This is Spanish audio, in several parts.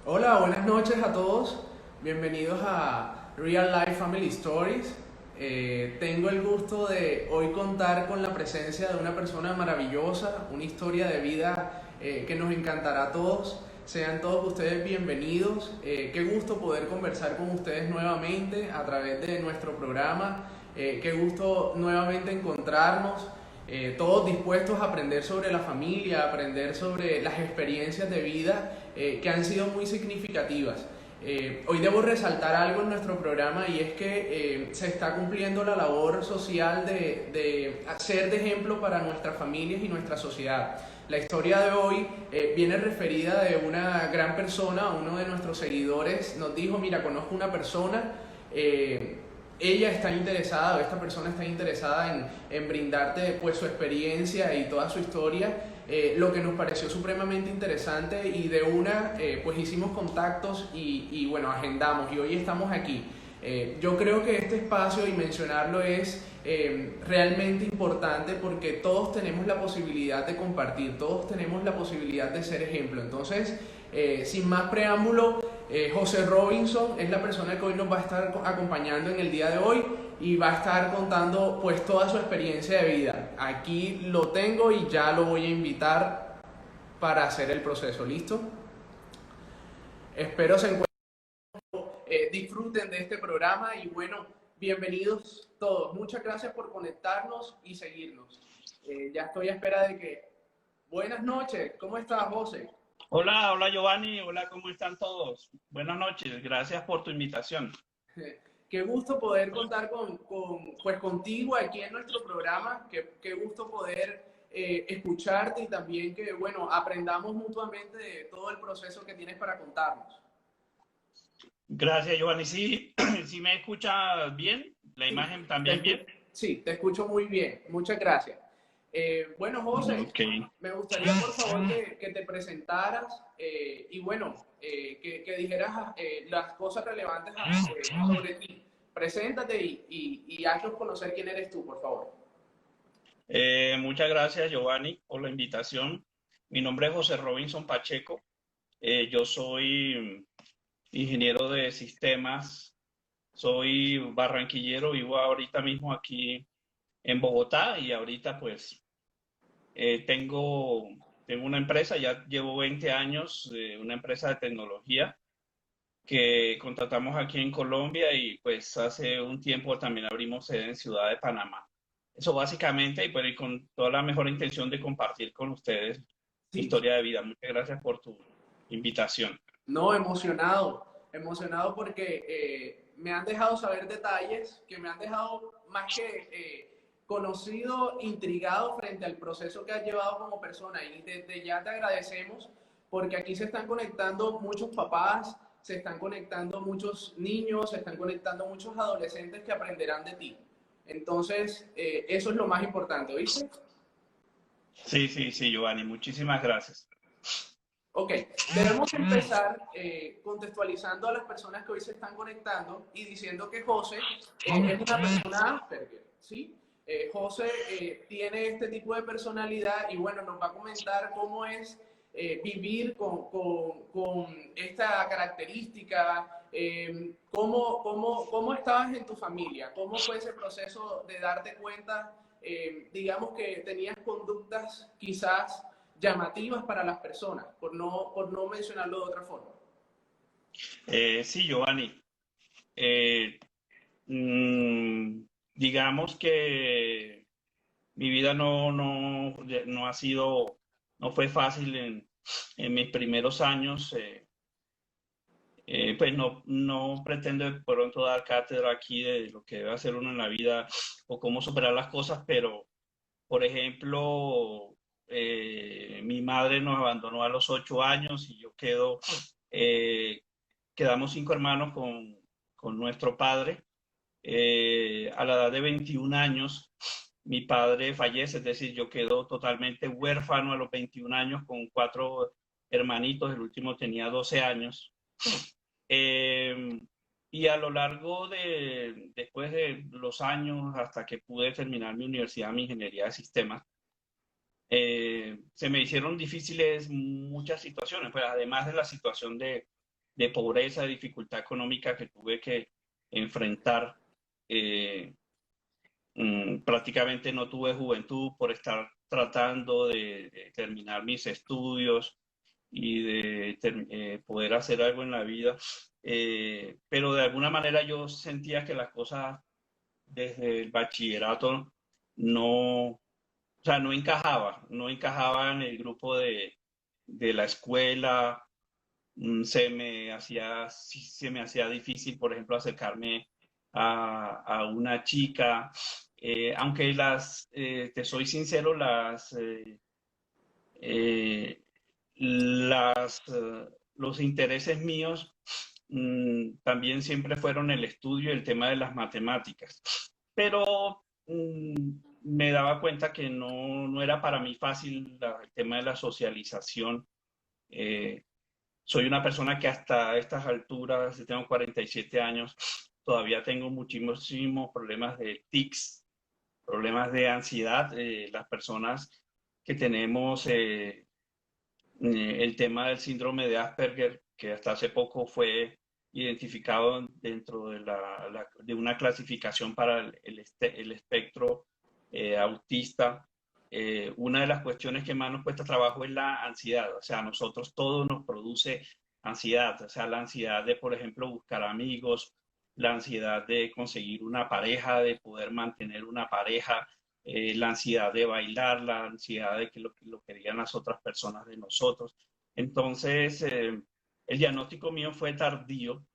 Hola, buenas noches a todos. Bienvenidos a Real Life Family Stories. Tengo el gusto de hoy contar con la presencia de una persona maravillosa, una historia de vida que nos encantará a todos. Sean todos ustedes bienvenidos. Qué gusto poder conversar con ustedes nuevamente a través de nuestro programa. Qué gusto nuevamente encontrarnos. Todos dispuestos a aprender sobre la familia, a aprender sobre las experiencias de vida que han sido muy significativas. Hoy debo resaltar algo en nuestro programa y es que se está cumpliendo la labor social de ser de ejemplo para nuestras familias y nuestra sociedad. La historia de hoy viene referida de una gran persona, uno de nuestros seguidores nos dijo, mira, conozco una persona, ella está interesada, o esta persona está interesada en brindarte pues su experiencia y toda su historia, lo que nos pareció supremamente interesante y de una pues hicimos contactos y bueno, agendamos y hoy estamos aquí. Yo creo que este espacio y mencionarlo es realmente importante porque todos tenemos la posibilidad de compartir, todos tenemos la posibilidad de ser ejemplo. Entonces, sin más preámbulo, José Robinson es la persona que hoy nos va a estar acompañando en el día de hoy y va a estar contando pues toda su experiencia de vida. Aquí lo tengo y ya lo voy a invitar para hacer el proceso. ¿Listo? Espero se encuentren, disfruten de este programa y bueno, bienvenidos todos. Muchas gracias por conectarnos y seguirnos. Ya estoy a espera de que... Buenas noches, ¿cómo estás, José? Hola, hola Giovanni, hola, ¿cómo están todos? Buenas noches, gracias por tu invitación. Qué gusto poder contar pues contigo aquí en nuestro programa, qué gusto poder escucharte y también que, bueno, aprendamos mutuamente de todo el proceso que tienes para contarnos. Gracias Giovanni, sí, sí me escuchas bien, la Sí, imagen también bien. sí, te escucho muy bien, muchas gracias. Bueno, José, Ok. me gustaría por favor que te presentaras y bueno, que dijeras las cosas relevantes sobre ti. Preséntate y haznos conocer quién eres tú, por favor. Muchas gracias Giovanni por la invitación. Mi nombre es José Robinson Pacheco. Yo soy ingeniero de sistemas, soy barranquillero, vivo ahorita mismo aquí en Bogotá y ahorita pues tengo una empresa, ya llevo 20 años, una empresa de tecnología que contratamos aquí en Colombia y pues hace un tiempo también abrimos sede en Ciudad de Panamá. Eso básicamente y pues y con toda la mejor intención de compartir con ustedes mi Sí, historia de vida. Muchas gracias por tu invitación. no, emocionado, emocionado porque me han dejado saber detalles que me han dejado más que conocido, intrigado frente al proceso que has llevado como persona y desde ya te agradecemos porque aquí se están conectando muchos papás, se están conectando muchos niños, se están conectando muchos adolescentes que aprenderán de ti. Entonces, eso es lo más importante, ¿oíste? Sí, sí, sí, Giovanni, muchísimas gracias. Ok, debemos empezar contextualizando a las personas que hoy se están conectando y diciendo que José es una persona Asperger, ¿sí? José tiene este tipo de personalidad y bueno, nos va a comentar cómo es vivir con esta característica, cómo estabas en tu familia, cómo fue ese proceso de darte cuenta, digamos que tenías conductas quizás llamativas para las personas, por no mencionarlo de otra forma. Sí, Giovanni, eh, mm, digamos que mi vida no ha sido, no fue fácil en mis primeros años. Pues no pretendo de pronto dar cátedra aquí de lo que debe hacer uno en la vida o cómo superar las cosas, pero, por ejemplo, mi madre nos abandonó a los 8 años y eh, quedamos cinco hermanos con nuestro padre. A la edad de 21 años, mi padre fallece, es decir, yo quedo totalmente huérfano a los 21 años con cuatro hermanitos, el último tenía 12 años. Eh, y a lo largo después de los años, hasta que pude terminar mi universidad, mi ingeniería de sistemas, se me hicieron difíciles muchas situaciones, pues además de la situación de pobreza, de dificultad económica que tuve que enfrentar. Eh, Prácticamente no tuve juventud por estar tratando de terminar mis estudios y de poder hacer algo en la vida. Pero de alguna manera yo sentía que las cosas desde el bachillerato no, o sea, no encajaba en el grupo de la escuela. Se me hacía difícil, por ejemplo, acercarme a una chica, aunque te soy sincero, eh, los intereses míos también siempre fueron el estudio y el tema de las matemáticas. Pero me daba cuenta que no era para mí fácil el tema de la socialización. Eh, Soy una persona que hasta estas alturas, tengo 47 años, todavía tengo muchísimos problemas de tics, problemas de ansiedad. Las personas que tenemos el tema del síndrome de Asperger, que hasta hace poco fue identificado dentro de, de una clasificación para el espectro autista. Una de las cuestiones que más nos cuesta trabajo es la ansiedad. O sea, a nosotros todo nos produce ansiedad. O sea, la ansiedad de, por ejemplo, buscar amigos, la ansiedad de conseguir una pareja, de poder mantener una pareja, la ansiedad de bailar, la ansiedad de que lo que digan las otras personas de nosotros. Entonces, el diagnóstico mío fue tardío,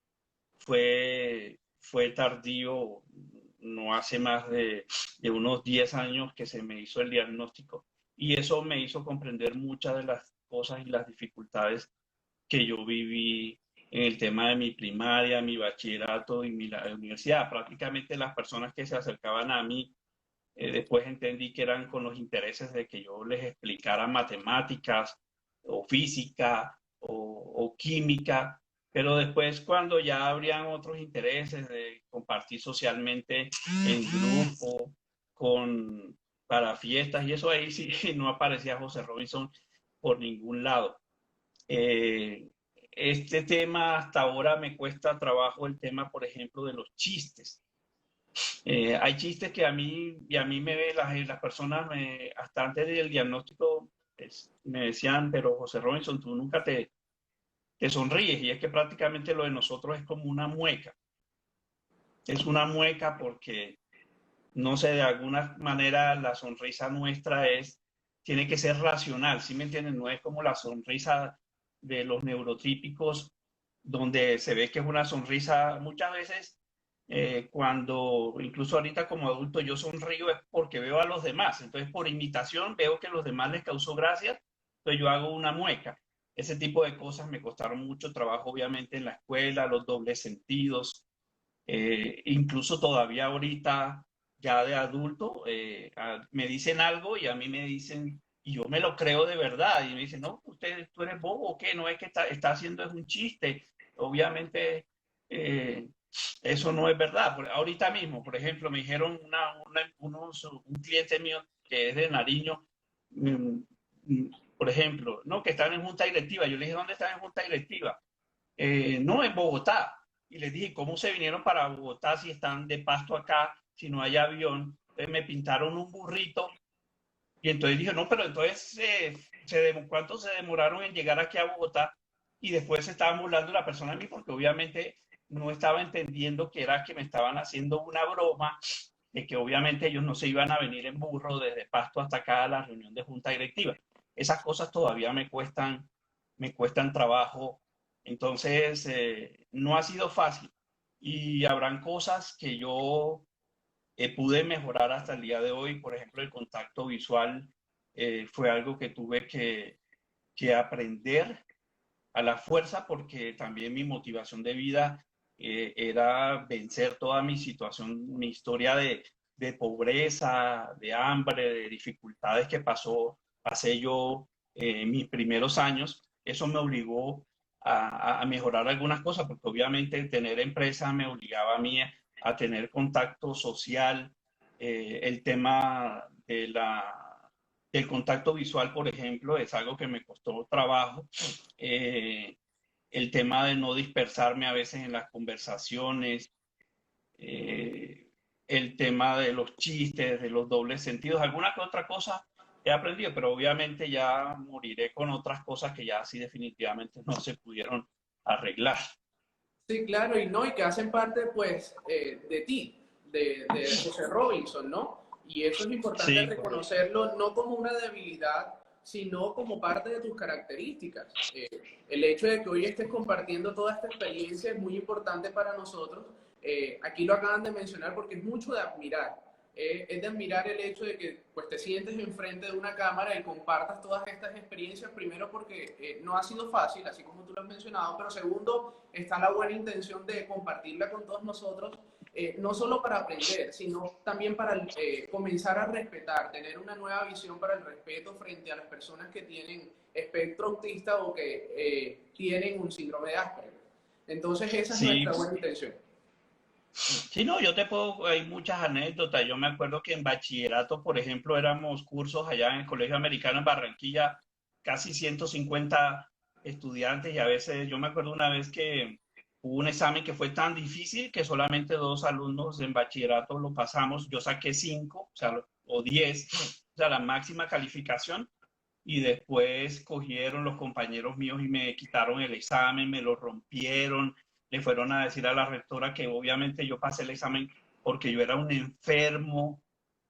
no hace más de unos 10 años que se me hizo el diagnóstico, y eso me hizo comprender muchas de las cosas y las dificultades que yo viví en el tema de mi primaria, mi bachillerato y mi universidad. Prácticamente las personas que se acercaban a mí, después entendí que eran con los intereses de que yo les explicara matemáticas o física o química, pero después cuando ya habrían otros intereses de compartir socialmente en grupo, con, para fiestas y eso, ahí sí no aparecía José Robinson por ningún lado. Eh, este tema hasta ahora me cuesta trabajo, el tema, por ejemplo, de los chistes. Hay chistes que a mí las personas hasta antes del diagnóstico me decían, pero José Robinson, tú nunca te sonríes, y es que prácticamente lo de nosotros es como una mueca. Es una mueca porque, no sé, de alguna manera la sonrisa nuestra tiene que ser racional, ¿sí me entienden? No es como la sonrisa de los neurotípicos, donde se ve que es una sonrisa muchas veces. Cuando incluso ahorita como adulto yo sonrío es porque veo a los demás, entonces por imitación veo que a los demás les causó gracia, entonces yo hago una mueca. Ese tipo de cosas me costaron mucho trabajo, obviamente, en la escuela, los dobles sentidos. Incluso todavía ahorita, ya de adulto, me dicen algo y a mí me dicen, y yo me lo creo de verdad, y me dicen, no, tú eres bobo o qué, no es que está haciendo es un chiste. Obviamente, eso no es verdad. Ahorita mismo, por ejemplo, me dijeron un cliente mío que es de Nariño, mm, por ejemplo, no, que están en junta directiva. Yo le dije, ¿dónde están en junta directiva? No, en Bogotá. Y les dije, ¿cómo se vinieron para Bogotá si están de pasto acá, si no hay avión? Entonces me pintaron un burrito, y entonces dije, no, pero entonces, ¿cuánto se demoraron en llegar aquí a Bogotá? Y después se estaban burlando de la persona a mí porque obviamente no estaba entendiendo que era que me estaban haciendo una broma, de que obviamente ellos no se iban a venir en burro desde Pasto hasta acá a la reunión de junta directiva. Esas cosas todavía me cuestan trabajo. Entonces, no ha sido fácil, y habrán cosas que yo pude mejorar hasta el día de hoy. Por ejemplo, el contacto visual fue algo que tuve que aprender a la fuerza, porque también mi motivación de vida era vencer toda mi situación, mi historia de pobreza, de hambre, de dificultades que pasé yo en mis primeros años. Eso me obligó a mejorar algunas cosas, porque obviamente tener empresa me obligaba a mí a tener contacto social. El tema del contacto visual, por ejemplo, es algo que me costó trabajo. el tema de no dispersarme a veces en las conversaciones, eh, el tema de los chistes, de los dobles sentidos, alguna que otra cosa he aprendido, pero obviamente ya moriré con otras cosas que ya sí definitivamente no se pudieron arreglar. Sí, claro, y no, y que hacen parte, pues, de ti, de José Robinson, ¿no? Y eso es importante Sí, correcto. reconocerlo no como una debilidad, sino como parte de tus características. El hecho de que hoy estés compartiendo toda esta experiencia es muy importante para nosotros. Aquí lo acaban de mencionar porque es mucho de admirar. Es de admirar el hecho de que pues, te sientes enfrente de una cámara y compartas todas estas experiencias, primero porque no ha sido fácil, así como tú lo has mencionado, pero segundo, está la buena intención de compartirla con todos nosotros, no solo para aprender, sino también para comenzar a respetar, tener una nueva visión para el respeto frente a las personas que tienen espectro autista o que tienen un síndrome de Asperger. Entonces esa es nuestra Sí, buena intención. sí, no, yo te puedo, hay muchas anécdotas. Yo me acuerdo que en bachillerato, por ejemplo, éramos cursos allá en el Colegio Americano en Barranquilla, casi 150 estudiantes y a veces, yo me acuerdo una vez que hubo un examen que fue tan difícil que solamente dos alumnos en bachillerato lo pasamos. Yo saqué cinco, o sea, o 10, o sea, la máxima calificación. Y después cogieron los compañeros míos y me quitaron el examen, me lo rompieron, le fueron a decir a la rectora que obviamente yo pasé el examen porque yo era un enfermo,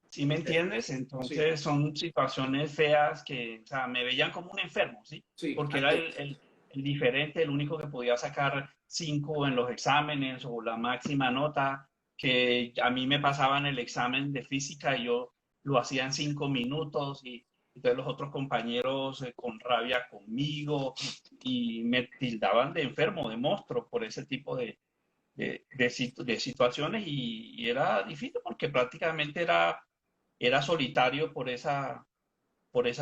¿sí me Okay. entiendes? Sí, Entonces son situaciones feas que, o sea, me veían como un enfermo, ¿sí? sí, Porque era así es. el diferente, el único que podía sacar cinco en los exámenes o la máxima nota, que a mí me pasaban el examen de física y yo lo hacía en 5 minutos y entonces los otros compañeros con rabia conmigo y me tildaban de enfermo, de monstruo por ese tipo de situaciones y era difícil porque prácticamente era solitario por esa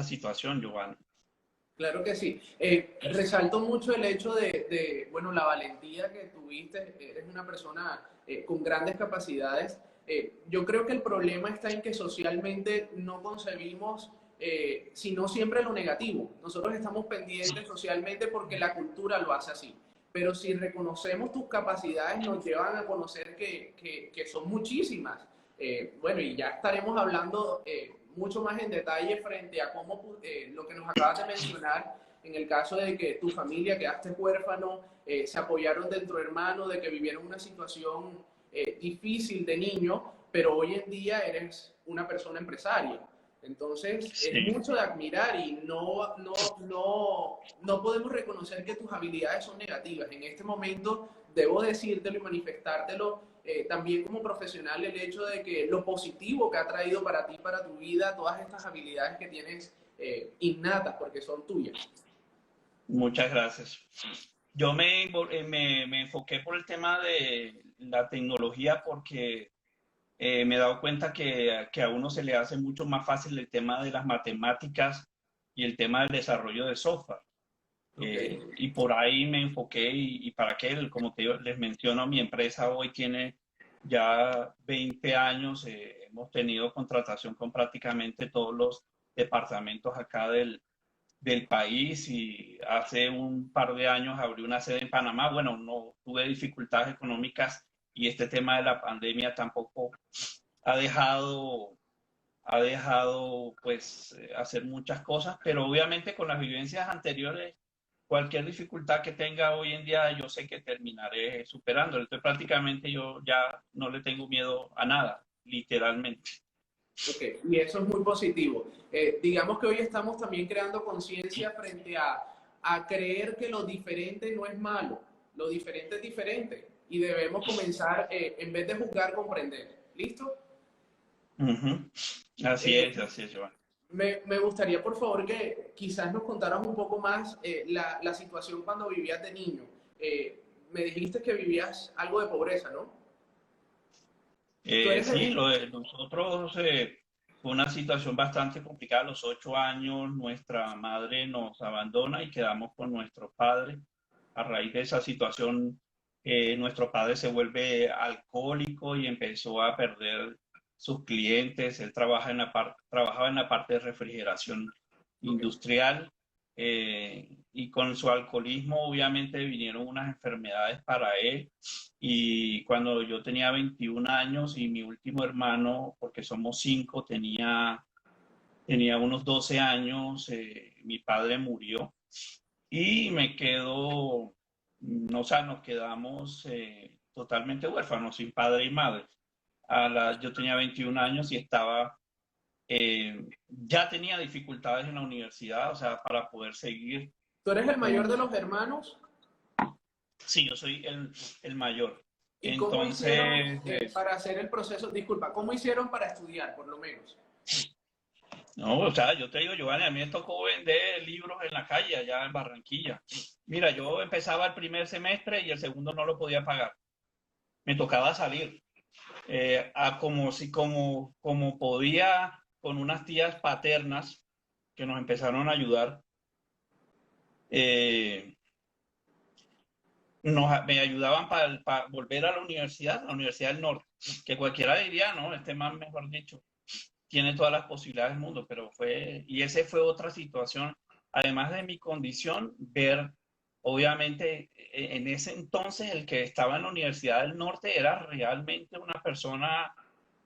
situación, Giovanni. Claro que sí. Resalto mucho el hecho bueno, la valentía que tuviste. Eres una persona con grandes capacidades. Yo creo que el problema está en que socialmente no concebimos, sino siempre lo negativo. Nosotros estamos pendientes socialmente porque la cultura lo hace así. Pero si reconocemos tus capacidades, nos llevan a conocer que son muchísimas. Bueno, y ya estaremos hablando mucho más en detalle frente a cómo lo que nos acabas de mencionar, en el caso de que tu familia quedaste huérfano, se apoyaron de tu hermano, de que vivieron una situación difícil de niño, pero hoy en día eres una persona empresaria. Entonces, es Sí, mucho de admirar y no podemos reconocer que tus habilidades son negativas. En este momento, debo decírtelo y manifestártelo también como profesional el hecho de que lo positivo que ha traído para ti, para tu vida, todas estas habilidades que tienes innatas porque son tuyas. muchas gracias. Yo me enfoqué por el tema de la tecnología porque me he dado cuenta que a uno se le hace mucho más fácil el tema de las matemáticas y el tema del desarrollo de software. Ok, Y por ahí me enfoqué y para qué, como les menciono, mi empresa hoy tiene ya 20 años, hemos tenido contratación con prácticamente todos los departamentos acá del país y hace un par de años abrí una sede en Panamá. Bueno, no tuve dificultades económicas y este tema de la pandemia tampoco ha dejado pues hacer muchas cosas, pero obviamente con las vivencias anteriores, cualquier dificultad que tenga hoy en día, yo sé que terminaré superando. Entonces prácticamente yo ya no le tengo miedo a nada, literalmente. ok, y eso es muy positivo. Digamos que hoy estamos también creando conciencia frente a creer que lo diferente no es malo, lo diferente es diferente y debemos comenzar, en vez de juzgar, comprender. ¿Listo? Ujú. Eh, Así es, Joan. me gustaría, por favor, que quizás nos contaras un poco más la situación cuando vivías de niño. Me dijiste que vivías algo de pobreza, ¿no? ¿Tú eres Sí, de... lo de nosotros fue una situación bastante complicada. A los 8 años nuestra madre nos abandona y quedamos con nuestro padre. A raíz de esa situación, nuestro padre se vuelve alcohólico y empezó a perder sus clientes. Él trabajaba en la parte de refrigeración Ok, industrial. y con su alcoholismo obviamente vinieron unas enfermedades para él. Y cuando yo tenía 21 años y mi último hermano, porque somos cinco, tenía unos 12 años, mi padre murió y me quedo, no, o sea, nos quedamos totalmente huérfanos, sin padre y madre. Yo tenía 21 años y ya tenía dificultades en la universidad, o sea, para poder seguir ¿Tú eres el mayor de con... los hermanos? Sí, yo soy el mayor. ¿Y cómo hicieron Entonces, para hacer el proceso? Disculpa, ¿cómo hicieron para estudiar, por lo menos? no, o sea, yo te digo, Giovanni, a mí me tocó vender libros en la calle allá en Barranquilla. Mira, yo empezaba el primer semestre y el segundo no lo podía pagar. Me tocaba salir como podía con unas tías paternas que nos empezaron a ayudar. eh, me ayudaban para volver a la Universidad del Norte, que cualquiera diría, no, este man, mejor dicho, tiene todas las posibilidades del mundo, y ese fue otra situación, además de mi condición, ver, obviamente, en ese entonces el que estaba en la Universidad del Norte era realmente una persona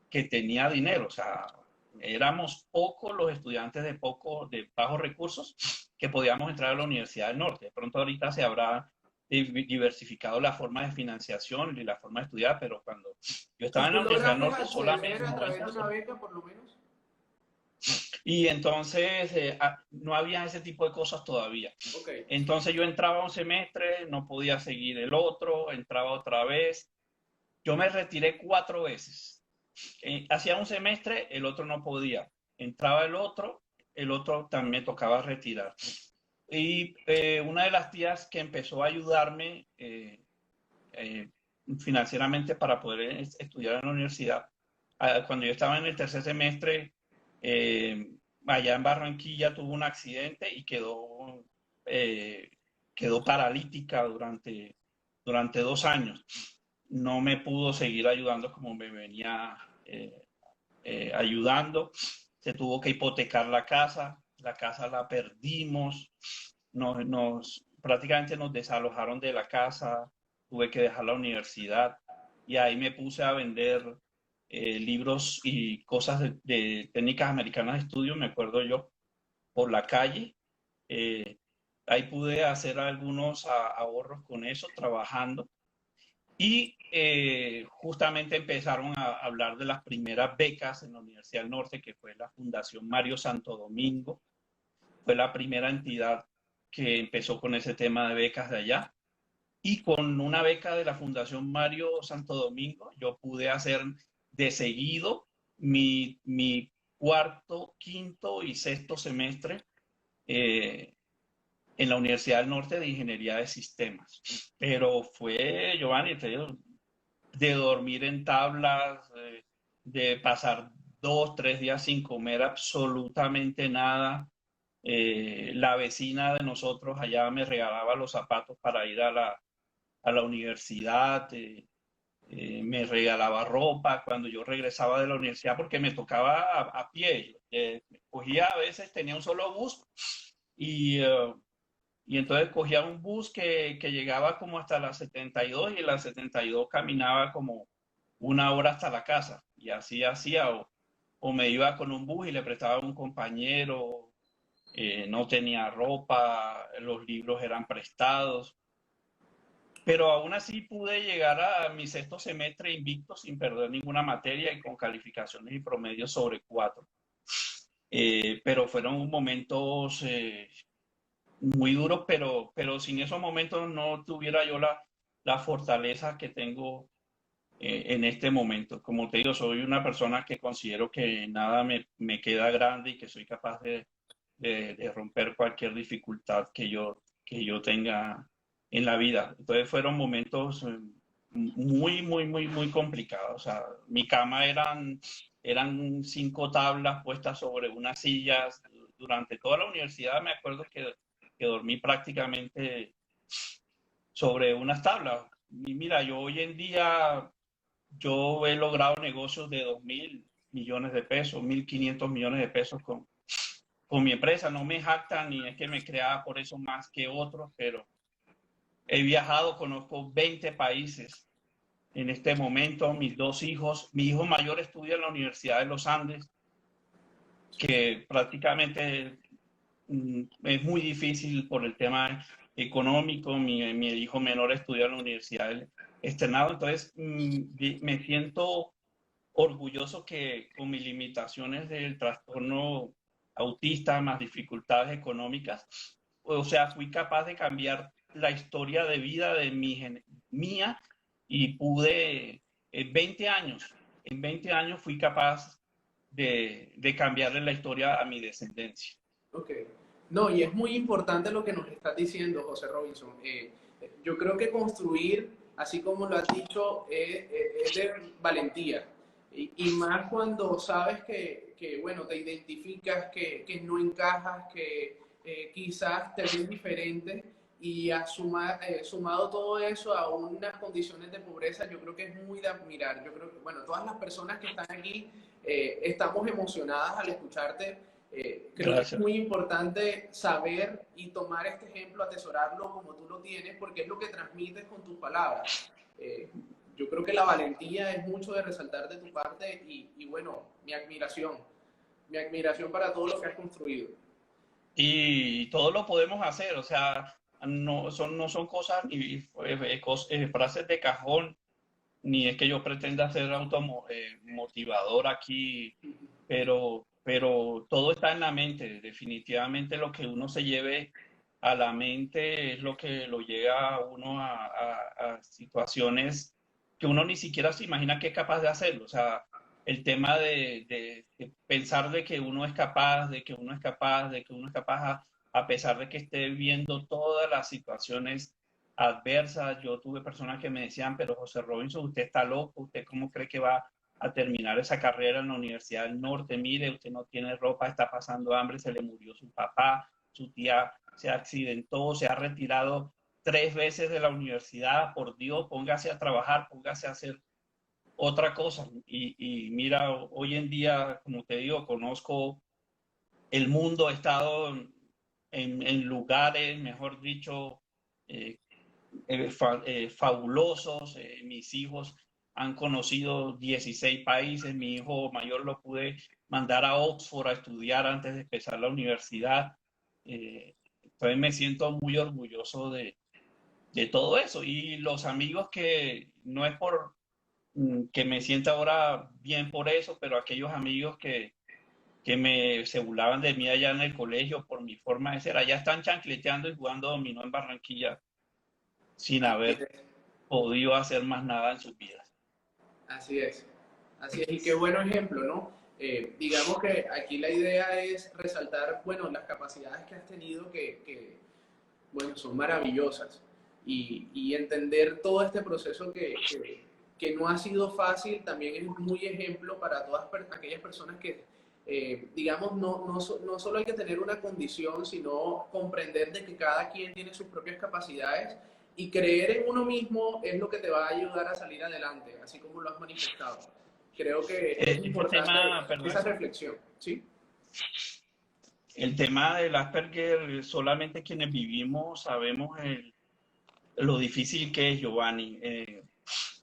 que tenía dinero, o sea, éramos pocos los estudiantes de bajos recursos que podíamos entrar a la Universidad del Norte. De pronto ahorita se habrá diversificado la forma de financiación y la forma de estudiar, pero cuando yo ¿Y estaba en tú la Universidad del lograste Norte solamente acceder a través 90 de una soles. beca, por lo menos? Y entonces no había ese tipo de cosas todavía. Ok. Entonces yo entraba un semestre, no podía seguir el otro, entraba otra vez. Yo me retiré 4 veces. Hacía un semestre, el otro no podía. Entraba el otro también me tocaba retirar. Y una de las tías que empezó a ayudarme eh, financieramente para poder estudiar en la universidad, cuando yo estaba en el tercer semestre, eh, allá en Barranquilla tuvo un accidente y eh, quedó paralítica durante 2 años. No me pudo seguir ayudando como me venía ayudando. Se tuvo que hipotecar la casa la perdimos, prácticamente nos desalojaron de la casa, tuve que dejar la universidad y ahí me puse a vender libros y cosas de técnicas americanas de estudio, me acuerdo yo, por la calle. Eh, Ahí pude hacer algunos ahorros con eso, trabajando. Y justamente empezaron a hablar de las primeras becas en la Universidad del Norte, que fue la Fundación Mario Santo Domingo. Fue la primera entidad que empezó con ese tema de becas de allá. Y con una beca de la Fundación Mario Santo Domingo, yo pude hacer de seguido mi cuarto, quinto y sexto semestre eh, en la Universidad del Norte de Ingeniería de Sistemas. Pero fue, Giovanni, te digo, de dormir en tablas, de pasar 2, 3 días sin comer absolutamente nada. La vecina de nosotros allá me regalaba los zapatos para ir a la universidad, me regalaba ropa cuando yo regresaba de la universidad porque me tocaba a pie. Cogía a veces, tenía un solo bus y, y entonces cogía un bus que llegaba como hasta las 72 y en las 72 caminaba como 1 hora hasta la casa. Y así hacía, o me iba con un bus y le prestaba a un compañero, no tenía ropa, los libros eran prestados. Pero aún así pude llegar a mi sexto semestre invicto sin perder ninguna materia y con calificaciones y promedios sobre 4. Pero fueron momentos muy duros, pero sin esos momentos no tuviera yo la fortaleza que tengo en este momento. Como te digo, soy una persona que considero que nada me queda grande y que soy capaz de romper cualquier dificultad que yo tenga en la vida. Entonces fueron momentos muy, muy, muy, muy complicados. O sea, mi cama eran 5 tablas puestas sobre unas sillas. Durante toda la universidad me acuerdo que dormí prácticamente sobre unas tablas. Y mira, yo hoy en día, yo he logrado negocios de 2.000 millones de pesos, 1.500 millones de pesos con con mi empresa. No me jactan ni es que me crea por eso más que otros, pero he viajado, conozco 20 países en este momento. Mis dos hijos, mi hijo mayor estudia en la Universidad de los Andes, que prácticamente es muy difícil por el tema económico. Mi hijo menor estudia en la Universidad del Externado. Entonces, me siento orgulloso que con mis limitaciones del trastorno autista más dificultades económicas, o sea, fui capaz de cambiar la historia de vida de mía y pude, en 20 años, en 20 años fui capaz de cambiarle la historia a mi descendencia. Ok. No, y es muy importante lo que nos estás diciendo, José Robinson. Yo creo que construir, así como lo has dicho, es de valentía. Y más cuando sabes que, bueno, te identificas, que no encajas, que quizás te ven diferente y sumado todo eso a unas condiciones de pobreza, yo creo que es muy de admirar. Yo creo que, bueno, todas las personas que están aquí estamos emocionadas al escucharte. Creo que es Gracias. muy importante saber y tomar este ejemplo, atesorarlo como tú lo tienes, porque es lo que transmites con tus palabras. Eh, yo creo que la valentía es mucho de resaltar de tu parte y bueno, mi admiración para todo lo que has construido. Y todo lo podemos hacer, o sea, no son cosas ni frases de cajón, ni es que yo pretenda ser automotivador aquí, pero todo está en la mente. Definitivamente lo que uno se lleve a la mente es lo que lo llega a uno a situaciones que uno ni siquiera se imagina que es capaz de hacerlo. O sea, el tema de pensar de que uno es capaz, de que uno es capaz, de que uno es capaz a pesar de que esté viendo todas las situaciones adversas. Yo tuve personas que me decían, pero José Robinson, usted está loco, ¿usted cómo cree que va a terminar esa carrera en la Universidad del Norte? Mire, usted no tiene ropa, está pasando hambre, se le murió su papá, su tía se accidentó, se ha retirado 3 veces de la universidad. Por Dios, póngase a trabajar, póngase a hacer otra cosa. Y mira, hoy en día, como te digo, conozco el mundo, he estado en lugares, mejor dicho, eh, fabulosos. Mis hijos han conocido 16 países. Mi hijo mayor lo pude mandar a Oxford a estudiar antes de empezar la universidad. Entonces me siento muy orgulloso de todo eso. Y los amigos que no es por que me sienta ahora bien por eso, pero aquellos amigos que se burlaban de mí allá en el colegio por mi forma de ser, allá están chancleteando y jugando dominó en Barranquilla sin Así haber es, podido hacer más nada en sus vidas. así es. Así es, y qué buen ejemplo, ¿no? Digamos que aquí la idea es resaltar, bueno, las capacidades que has tenido bueno, son maravillosas. Y entender todo este proceso que no ha sido fácil también es muy ejemplo para todas aquellas personas que, digamos, no solo hay que tener una condición, sino comprender de que cada quien tiene sus propias capacidades y creer en uno mismo es lo que te va a ayudar a salir adelante, así como lo has manifestado. Creo que es Ese importante tema, perdón, esa reflexión, ¿sí? el tema del Asperger, solamente quienes vivimos sabemos lo difícil que es, Giovanni.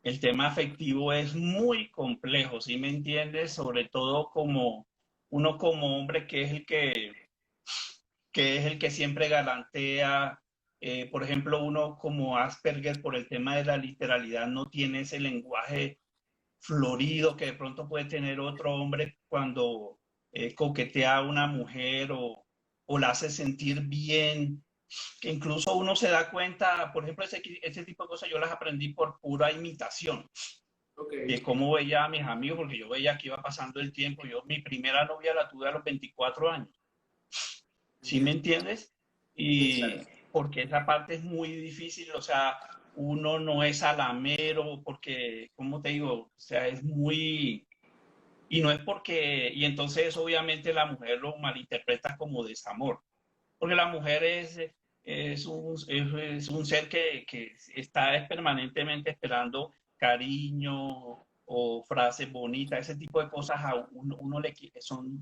El tema afectivo es muy complejo, ¿sí me entiendes? Sobre todo como uno como hombre que es el que siempre galantea. Por ejemplo, uno como Asperger, por el tema de la literalidad, no tiene ese lenguaje florido que de pronto puede tener otro hombre cuando coquetea a una mujer o la hace sentir bien, que incluso uno se da cuenta. Por ejemplo, ese tipo de cosas yo las aprendí por pura imitación, Ok, de cómo veía a mis amigos, porque yo veía que iba pasando el tiempo. Yo mi primera novia la tuve a los 24 años, ¿sí me entiendo. entiendes? Sí, claro. Y porque esa parte es muy difícil, o sea, uno no es alamero, porque, como te digo, o sea, es muy... Y no es porque, y entonces obviamente la mujer lo malinterpreta como desamor, porque la mujer es un ser que está permanentemente esperando cariño o frases bonitas. Ese tipo de cosas a uno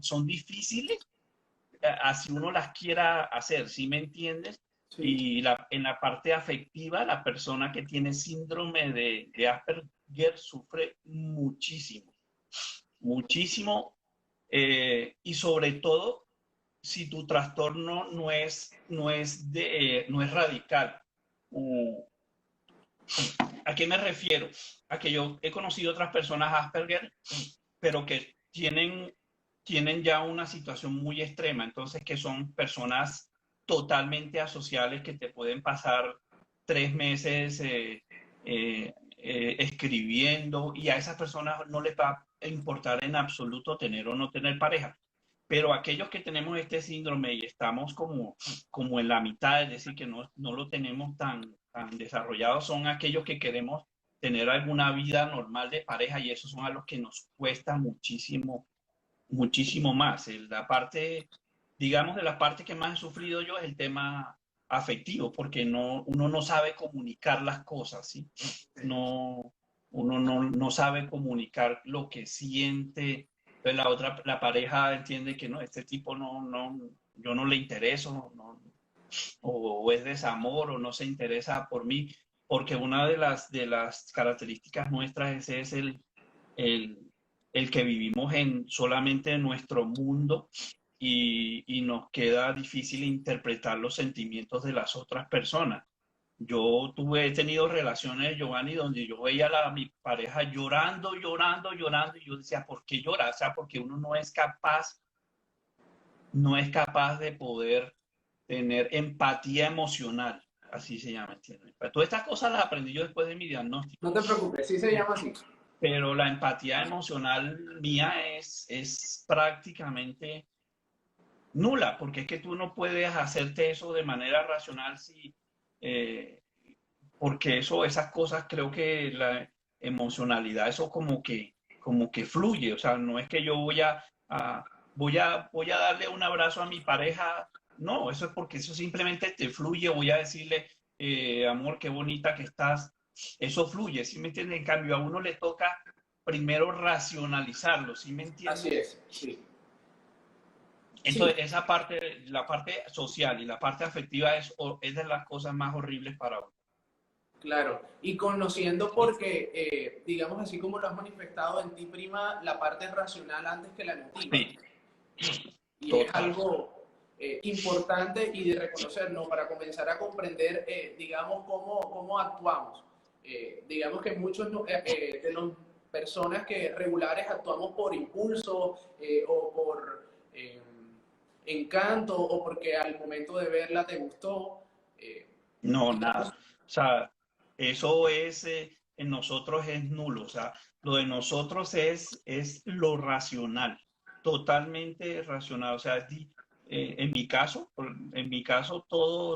son difíciles así uno las quiera hacer, ¿sí me entiendes? Sí. Y en la parte afectiva, la persona que tiene síndrome de Asperger sufre muchísimo, muchísimo, y sobre todo si tu trastorno no es radical. Uh, ¿A qué me refiero? A que yo he conocido otras personas Asperger, pero que tienen ya una situación muy extrema, entonces que son personas totalmente asociales que te pueden pasar 3 meses escribiendo, y a esas personas no les va a importar en absoluto tener o no tener pareja. Pero aquellos que tenemos este síndrome y estamos como en la mitad, es decir, que no lo tenemos tan desarrollado, son aquellos que queremos tener alguna vida normal de pareja, y esos son a los que nos cuesta muchísimo, muchísimo más. La parte, digamos, de la parte que más he sufrido yo es el tema afectivo, porque uno no sabe comunicar las cosas, ¿sí? No, uno no sabe comunicar lo que siente. Entonces la pareja entiende que no, este tipo yo no le intereso, o es desamor, o no se interesa por mí, porque una de las características nuestras es el, el que vivimos solamente en nuestro mundo, y nos queda difícil interpretar los sentimientos de las otras personas. He tenido relaciones, Giovanni, donde yo veía a mi pareja llorando, llorando, llorando, y yo decía, ¿por qué llora? O sea, porque uno no es capaz de poder tener empatía emocional, así se llama, ¿entiendes? Pero todas estas cosas las aprendí yo después de mi diagnóstico, No te preocupes, sí se llama así. pero la empatía emocional mía es prácticamente nula, porque es que tú no puedes hacerte eso de manera racional, eh, porque esas cosas, creo que la emocionalidad, eso como que fluye. O sea, no es que yo voy a darle un abrazo a mi pareja, no, eso es porque eso simplemente te fluye. Voy a decirle, amor, qué bonita que estás, eso fluye, ¿sí me entiendes? En cambio, a uno le toca primero racionalizarlo, ¿sí me Así entiendes? es, sí. Sí, Entonces, esa parte, la parte social y la parte afectiva es de las cosas más horribles para uno. claro. Y conociendo porque, digamos así como lo has manifestado en ti, prima la parte racional antes que la emotiva. Sí, Y es total. algo importante y de reconocer, ¿no? Para comenzar a comprender, digamos, cómo actuamos. Digamos que muchos de las personas que regulares actuamos por impulso o por encanto o porque al momento de verla te gustó. eh, No, digamos, nada. O sea, eso en nosotros es nulo. O sea, lo de nosotros es lo racional, totalmente racional. O sea, en mi caso todo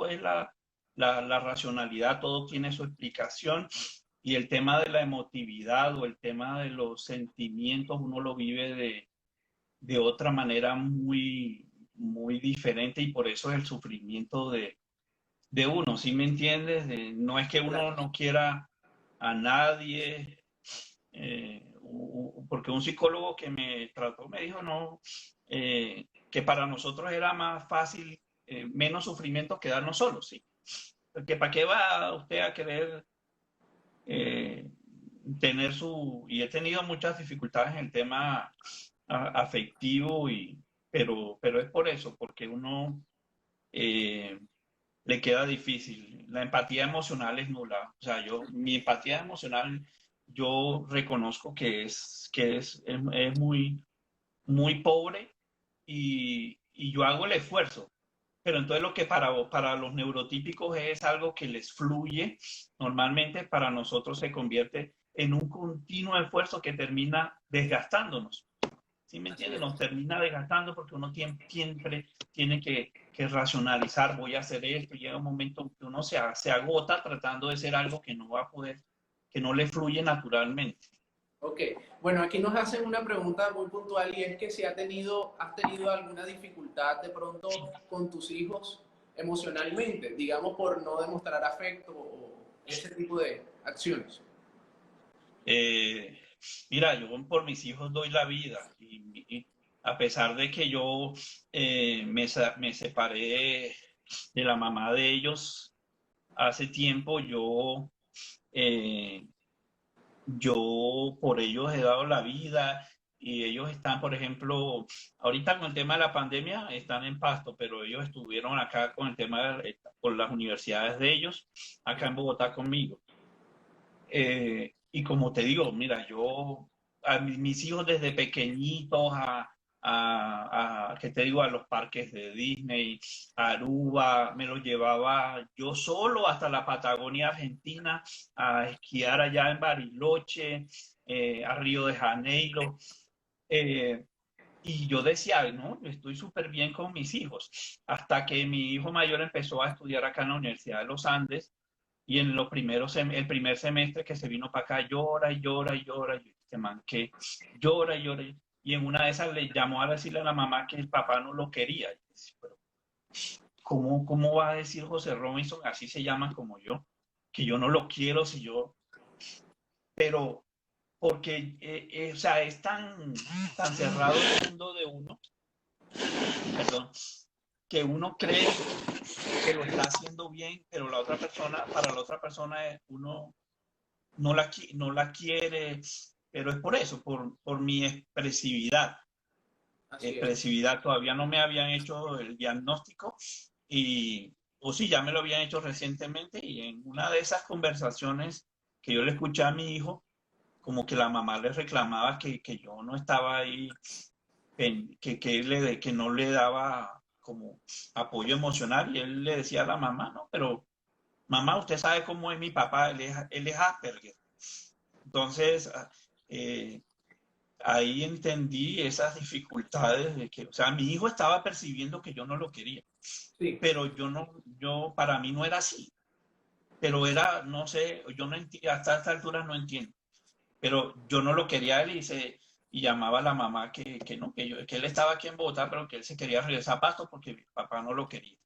es la racionalidad, todo tiene su explicación, y el tema de la emotividad o el tema de los sentimientos uno lo vive de otra manera muy, muy diferente, y por eso es el sufrimiento de uno, ¿sí me entiendes? No es que uno no quiera a nadie, porque un psicólogo que me trató me dijo, no, que para nosotros era más fácil, menos sufrimiento quedarnos solos, ¿sí? Porque ¿para qué va usted a querer eh, y he tenido muchas dificultades en el tema afectivo, pero es por eso, porque uno eh, le queda difícil. La empatía emocional es nula. O sea, mi empatía emocional, yo reconozco que es muy, muy pobre, y yo hago el esfuerzo. Pero entonces lo que para los neurotípicos es algo que les fluye, normalmente para nosotros se convierte en un continuo esfuerzo que termina desgastándonos. ¿Sí me así entiendes? es. Nos termina desgastando, porque uno siempre tiene que racionalizar, voy a hacer esto, y llega un momento en que uno se agota tratando de ser algo que no va a poder, que no le fluye naturalmente. Ok, bueno, aquí nos hacen una pregunta muy puntual y es que si has tenido alguna dificultad de pronto con tus hijos emocionalmente, digamos por no demostrar afecto o ese tipo de acciones. Eh, Mira, yo por mis hijos doy la vida, A pesar de que yo me separé de la mamá de ellos hace tiempo, eh, yo por ellos he dado la vida y ellos están, por ejemplo, ahorita con el tema de la pandemia están en Pasto, pero ellos estuvieron acá con el tema con las universidades de ellos, acá en Bogotá conmigo. Y como te digo, mira, mis hijos desde pequeñitos ¿qué te digo? A los parques de Disney, a Aruba, me los llevaba yo solo hasta la Patagonia Argentina, a esquiar allá en Bariloche, a Río de Janeiro. eh, y yo decía, no, yo estoy súper bien con mis hijos, hasta que mi hijo mayor empezó a estudiar acá en la Universidad de los Andes y en los el primer semestre que se vino para acá, llora y llora y llora. Y este man que llora y llora. Y en una de esas le llamó a decirle a la mamá que el papá no lo quería. Y dice, pero ¿cómo va a decir José Robinson, así se llaman como yo, que yo no lo quiero si yo... Pero porque, o sea, es tan cerrado el mundo de uno, perdón, que uno cree que lo está haciendo bien, pero para la otra persona, uno no la quiere, pero es por eso, por mi expresividad. Así es. Expresividad, todavía no me habían hecho el diagnóstico o sí, ya me lo habían hecho recientemente y en una de esas conversaciones que yo le escuché a mi hijo, como que la mamá le reclamaba que yo no estaba ahí, que no le daba como apoyo emocional y él le decía a la mamá, no, pero mamá, usted sabe cómo es mi papá, él es Asperger. Entonces, eh, ahí entendí esas dificultades de que, o sea, mi hijo estaba percibiendo que yo no lo quería, Sí. pero para mí no era así, pero era, no sé, yo no entiendo, hasta esta altura no entiendo, pero yo no lo quería a él y llamaba a la mamá que no, que él estaba aquí en Bogotá, pero que él se quería regresar a Pasto porque mi papá no lo quería.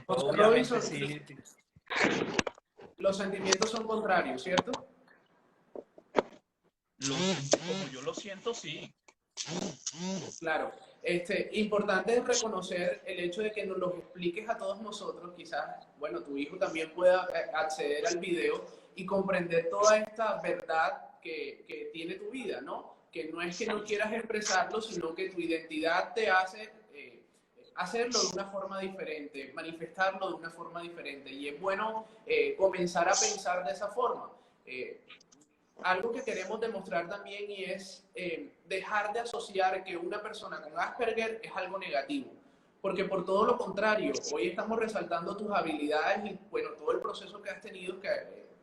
José Obviamente Robinson, sí, los sentimientos son contrarios, ¿cierto? como yo lo siento, sí. Claro. Importante es reconocer el hecho de que nos los expliques a todos nosotros, quizás, bueno, tu hijo también pueda acceder al video y comprender toda esta verdad que tiene tu vida, ¿no? Que no es que no quieras expresarlo, sino que tu identidad te hace hacerlo de una forma diferente, manifestarlo de una forma diferente. Y es bueno comenzar a pensar de esa forma. Eh, Algo que queremos demostrar también y es dejar de asociar que una persona con Asperger es algo negativo. Porque por todo lo contrario, hoy estamos resaltando tus habilidades y bueno, todo el proceso que has tenido, que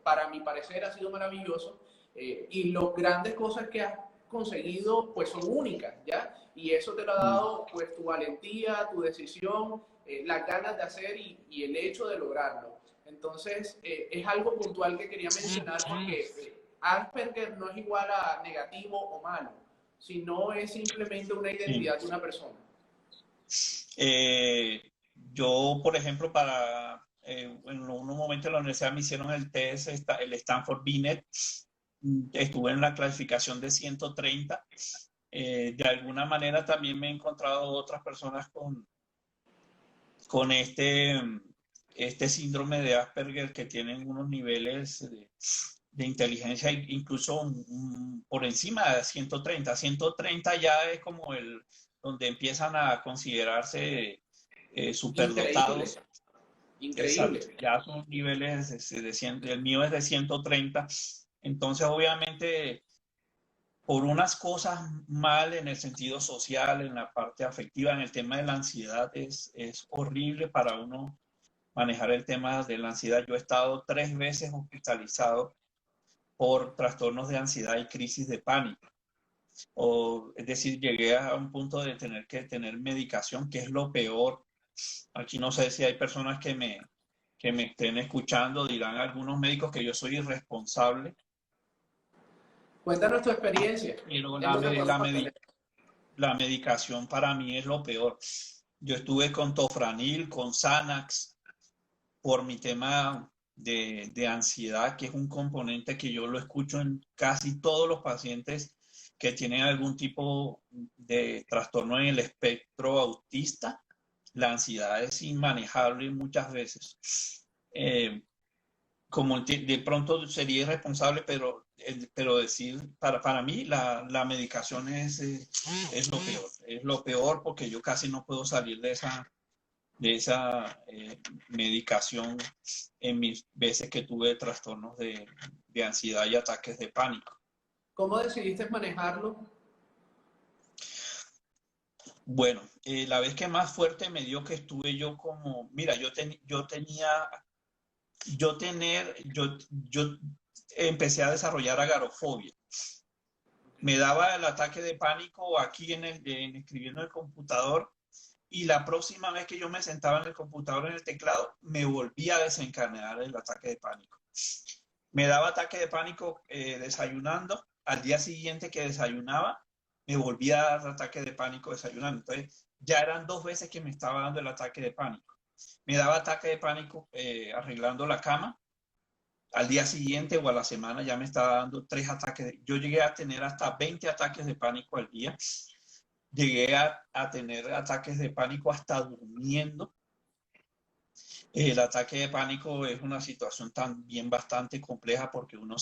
para mi parecer ha sido maravilloso, y las grandes cosas que has conseguido pues son únicas, ¿ya? Y eso te lo ha Mm, dado pues tu valentía, tu decisión, las ganas de hacer y el hecho de lograrlo. Entonces, es algo puntual que quería mencionar porque Asperger no es igual a negativo o malo, sino es simplemente una sí. identidad de una persona. Eh, yo, por ejemplo, en unos momentos en la universidad me hicieron el test, el Stanford Binet, estuve en la clasificación de 130. De alguna manera también me he encontrado otras personas con este síndrome de Asperger que tienen unos niveles de inteligencia incluso por encima de 130. 130 ya es como donde empiezan a considerarse Increíble, superdotados. Exacto, increíble. ya son niveles el mío es de 130. Entonces, obviamente, por unas cosas mal en el sentido social, en la parte afectiva, en el tema de la ansiedad, es horrible para uno manejar el tema de la ansiedad. Yo he estado 3 veces hospitalizado por trastornos de ansiedad y crisis de pánico. Es decir, llegué a un punto de tener que tener medicación, que es lo peor. Aquí no sé si hay personas que me estén escuchando, dirán algunos médicos que yo soy irresponsable, Cuéntanos tu experiencia, pero es lo que podemos hacer. la medicación para mí es lo peor. Yo estuve con Tofranil, con Xanax, por mi tema de ansiedad, que es un componente que yo lo escucho en casi todos los pacientes que tienen algún tipo de trastorno en el espectro autista. La ansiedad es inmanejable muchas veces. Eh, Como de pronto sería irresponsable, pero decir, para mí la medicación es lo peor porque yo casi no puedo salir de esa medicación en mis veces que tuve trastornos de ansiedad y ataques de pánico. ¿Cómo decidiste manejarlo? Bueno, la vez que más fuerte me dio que estuve yo como, mira, yo empecé a desarrollar agorafobia. Me daba el ataque de pánico aquí escribiendo en el computador, y la próxima vez que yo me sentaba en el computador, en el teclado, me volvía a desencadenar el ataque de pánico. Me daba ataque de pánico desayunando. Al día siguiente que desayunaba, me volvía a dar ataque de pánico desayunando. Entonces, ya eran 2 veces que me estaba dando el ataque de pánico. Me daba ataque de pánico arreglando la cama. Al día siguiente o a la semana ya me estaba dando 3 ataques. Yo llegué a tener hasta 20 ataques de pánico al día. Llegué a tener ataques de pánico hasta durmiendo. El ataque de pánico es una situación también bastante compleja porque uno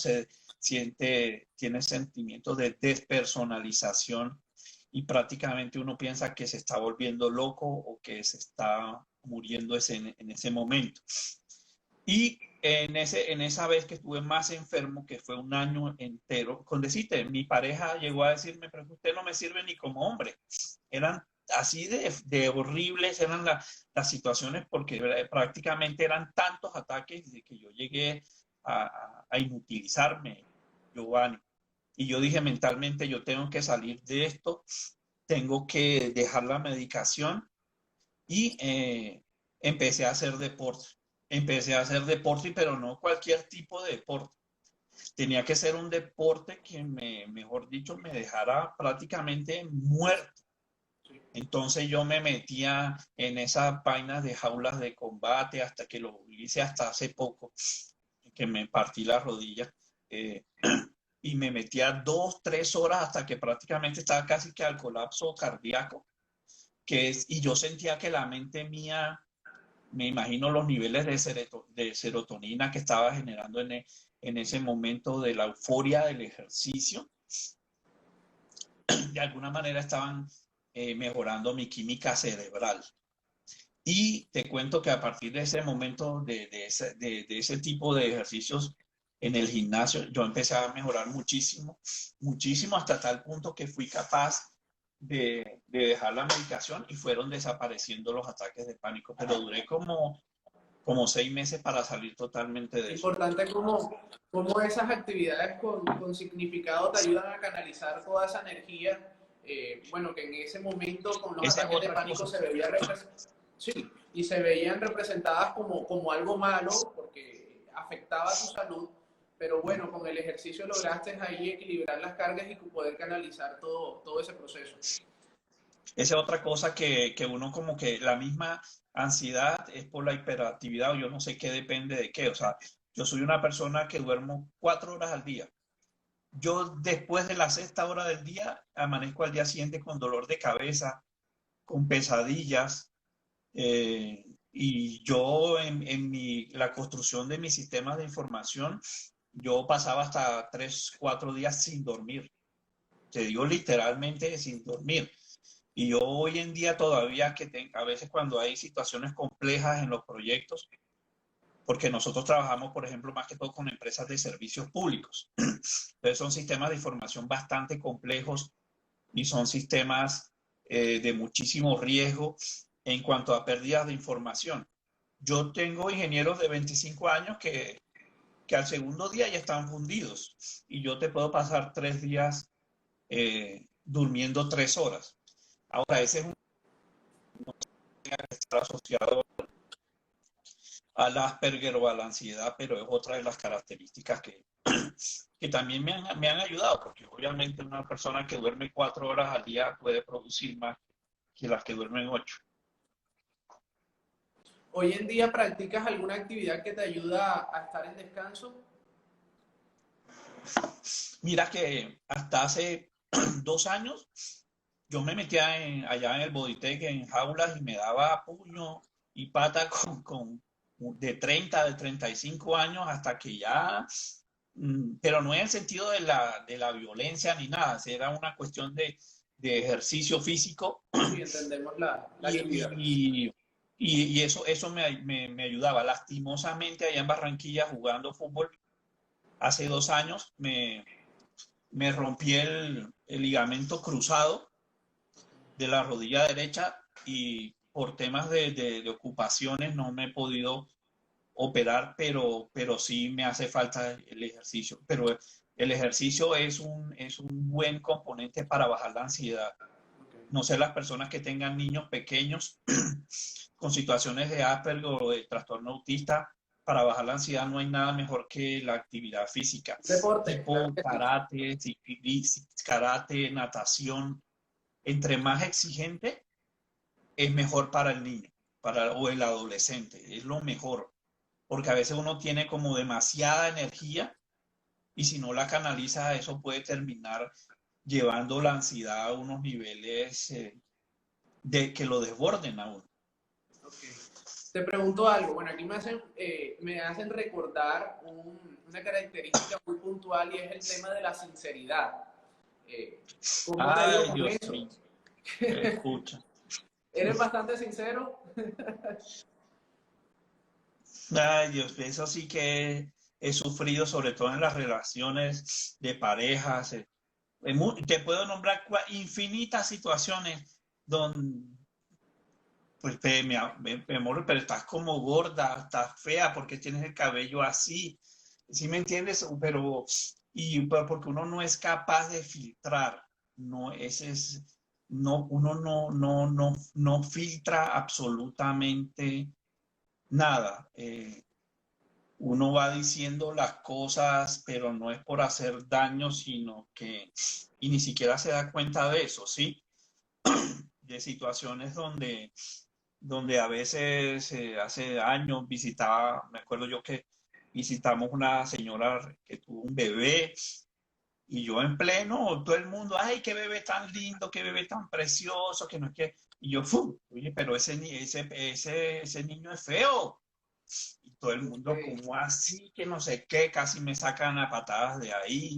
tiene sentimientos de despersonalización y prácticamente uno piensa que se está volviendo loco o que se está muriendo en ese momento. Y en esa vez que estuve más enfermo, que fue un año entero, con decirte, mi pareja llegó a decirme, pero usted no me sirve ni como hombre. Eran así de horribles, eran las situaciones, porque prácticamente eran tantos ataques de que yo llegué a inutilizarme, Giovanni. Y yo dije mentalmente, yo tengo que salir de esto, tengo que dejar la medicación y empecé a hacer deporte. Empecé a hacer deporte, pero no cualquier tipo de deporte. Tenía que ser un deporte que mejor dicho, me dejara prácticamente muerto. Entonces yo me metía en esas vainas de jaulas de combate hasta que lo hice hasta hace poco, que me partí la rodilla. Y me metía 2, 3 horas hasta que prácticamente estaba casi que al colapso cardíaco, y yo sentía que la mente mía, me imagino los niveles de serotonina que estaba generando en ese momento de la euforia del ejercicio, de alguna manera estaban mejorando mi química cerebral. Y te cuento que a partir de ese momento, de ese tipo de ejercicios en el gimnasio, yo empecé a mejorar muchísimo, muchísimo, hasta tal punto que fui capaz de dejar la medicación y fueron desapareciendo los ataques de pánico. Pero duré como 6 meses para salir totalmente de eso. Importante cómo esas actividades con significado te ayudan a canalizar toda esa energía, bueno, que en ese momento con los Esa es ataques de otra pánico cosa. se veía sí, y se veían representadas como algo malo porque afectaba tu salud, pero bueno, con el ejercicio lograste ahí equilibrar las cargas y poder canalizar todo ese proceso. Esa es otra cosa que uno, como que la misma ansiedad es por la hiperactividad, o yo no sé qué depende de qué. O sea, yo soy una persona que duermo 4 horas al día. Yo después de la sexta hora del día amanezco al día siguiente con dolor de cabeza, con pesadillas, y yo la construcción de mis sistemas de información, yo pasaba hasta 3, 4 días sin dormir. Te digo literalmente sin dormir. Y yo hoy en día todavía a veces cuando hay situaciones complejas en los proyectos, porque nosotros trabajamos, por ejemplo, más que todo con empresas de servicios públicos. Entonces son sistemas de información bastante complejos y son sistemas de muchísimo riesgo en cuanto a pérdidas de información. Yo tengo ingenieros de 25 años que al segundo día ya están fundidos, y yo te puedo pasar 3 días durmiendo 3 horas. Ahora, ese es un que está asociado al Asperger o a la ansiedad, pero es otra de las características que también me han ayudado, porque obviamente una persona que duerme 4 horas al día puede producir más que las que duermen 8. ¿Hoy en día practicas alguna actividad que te ayuda a estar en descanso? Mira que hasta hace 2 años, yo me metía allá en el Bodytech en jaulas y me daba puño y pata de 30, de 35 años hasta que ya, pero no en el sentido de la violencia ni nada, era una cuestión de ejercicio físico Sí, entendemos la y, actividad. y eso me ayudaba. Lastimosamente, allá en Barranquilla jugando fútbol, hace 2 años me rompí el ligamento cruzado de la rodilla derecha y por temas de ocupaciones no me he podido operar, pero sí me hace falta el ejercicio. Pero el ejercicio es un buen componente para bajar la ansiedad. No sé, las personas que tengan niños pequeños con situaciones de Asperger o de trastorno autista, para bajar la ansiedad no hay nada mejor que la actividad física, Deporte, claro tipo que sí. karate, natación. Entre más exigente, es mejor para el niño o el adolescente, es lo mejor, porque a veces uno tiene como demasiada energía y si no la canaliza, eso puede terminar llevando la ansiedad a unos niveles de que lo desborden a uno. Okay. Te pregunto algo. Bueno, aquí me hacen recordar una característica muy puntual y es el tema de la sinceridad. ¿Cómo te ha ido Ay, con Dios eso? mío, escucha. ¿Eres bastante sincero? Ay, Dios, eso sí que he sufrido, sobre todo en las relaciones de parejas. Te puedo nombrar infinitas situaciones donde, pues, mi amor, pero estás como gorda, estás fea, porque tienes el cabello así. ¿Sí me entiendes? Pero porque uno no es capaz de filtrar, no, no, uno no filtra absolutamente nada. Uno va diciendo las cosas, pero no es por hacer daño, y ni siquiera se da cuenta de eso, ¿sí? De situaciones donde a veces hace años me acuerdo yo que visitamos una señora que tuvo un bebé y yo en pleno, todo el mundo, ay, qué bebé tan lindo, qué bebé tan precioso, que no es que, y yo, ¡fu! Oye, pero ese niño es feo. Y todo el mundo, Okay. como así, que no sé qué, casi me sacan a patadas de ahí.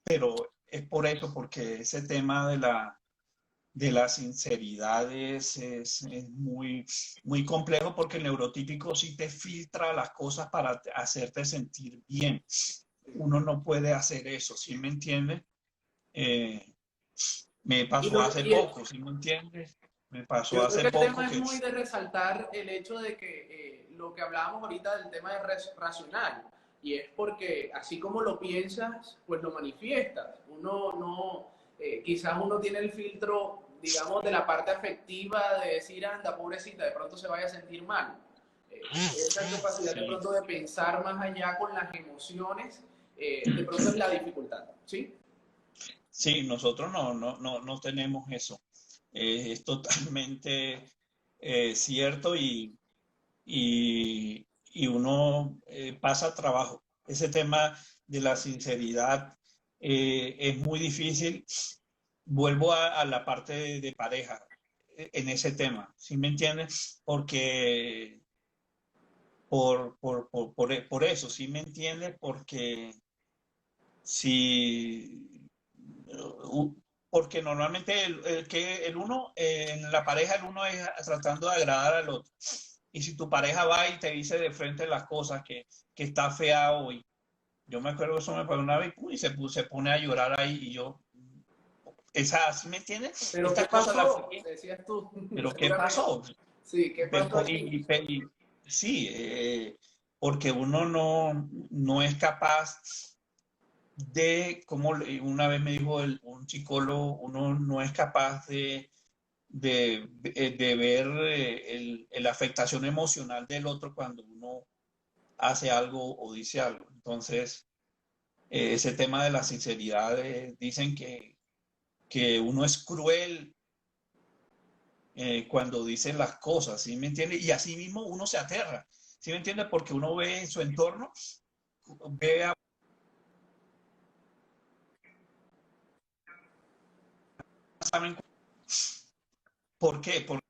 Pero es por eso, porque ese tema de la sinceridad es muy, muy complejo, porque el neurotípico sí te filtra las cosas para hacerte sentir bien. Uno no puede hacer eso, ¿sí me entiendes? Eh, me Y, pasó lo, hace y el- poco, ¿sí me entiendes? Me pasó yo creo hace que el poco tema es que muy de resaltar el hecho de que lo que hablábamos ahorita del tema de racional, y es porque así como lo piensas, pues lo manifiestas. Uno no, quizás uno tiene el filtro, digamos, de la parte afectiva de decir, anda, pobrecita, de pronto se vaya a sentir mal. Esa capacidad de sí, pronto de pensar más allá con las emociones, de pronto es la dificultad, ¿sí? sí, nosotros no tenemos eso. Es totalmente cierto y uno pasa trabajo. Ese tema de la sinceridad es muy difícil. Vuelvo a la parte de pareja en ese tema, ¿sí me entiendes? Porque por eso, ¿sí me entiendes? Porque si porque normalmente el uno, en la pareja, el uno es tratando de agradar al otro. Y si tu pareja va y te dice de frente las cosas que está fea hoy, yo me acuerdo que eso me pasó una vez y se pone a llorar ahí y yo, ¿sí me entiendes? Pero ¿qué Estas cosas las fui, pasó? Decías tú, pero ¿qué seguramente. pasó? Sí, ¿qué pasó allí? Sí, porque uno no es capaz como una vez me dijo un psicólogo, uno no es capaz de ver la afectación emocional del otro cuando uno hace algo o dice algo. Entonces, ese tema de la sinceridad, dicen que uno es cruel cuando dice las cosas, ¿sí me entiende? Y así mismo uno se aterra, ¿sí me entiende? Porque uno ve en su entorno, ve saben por qué, porque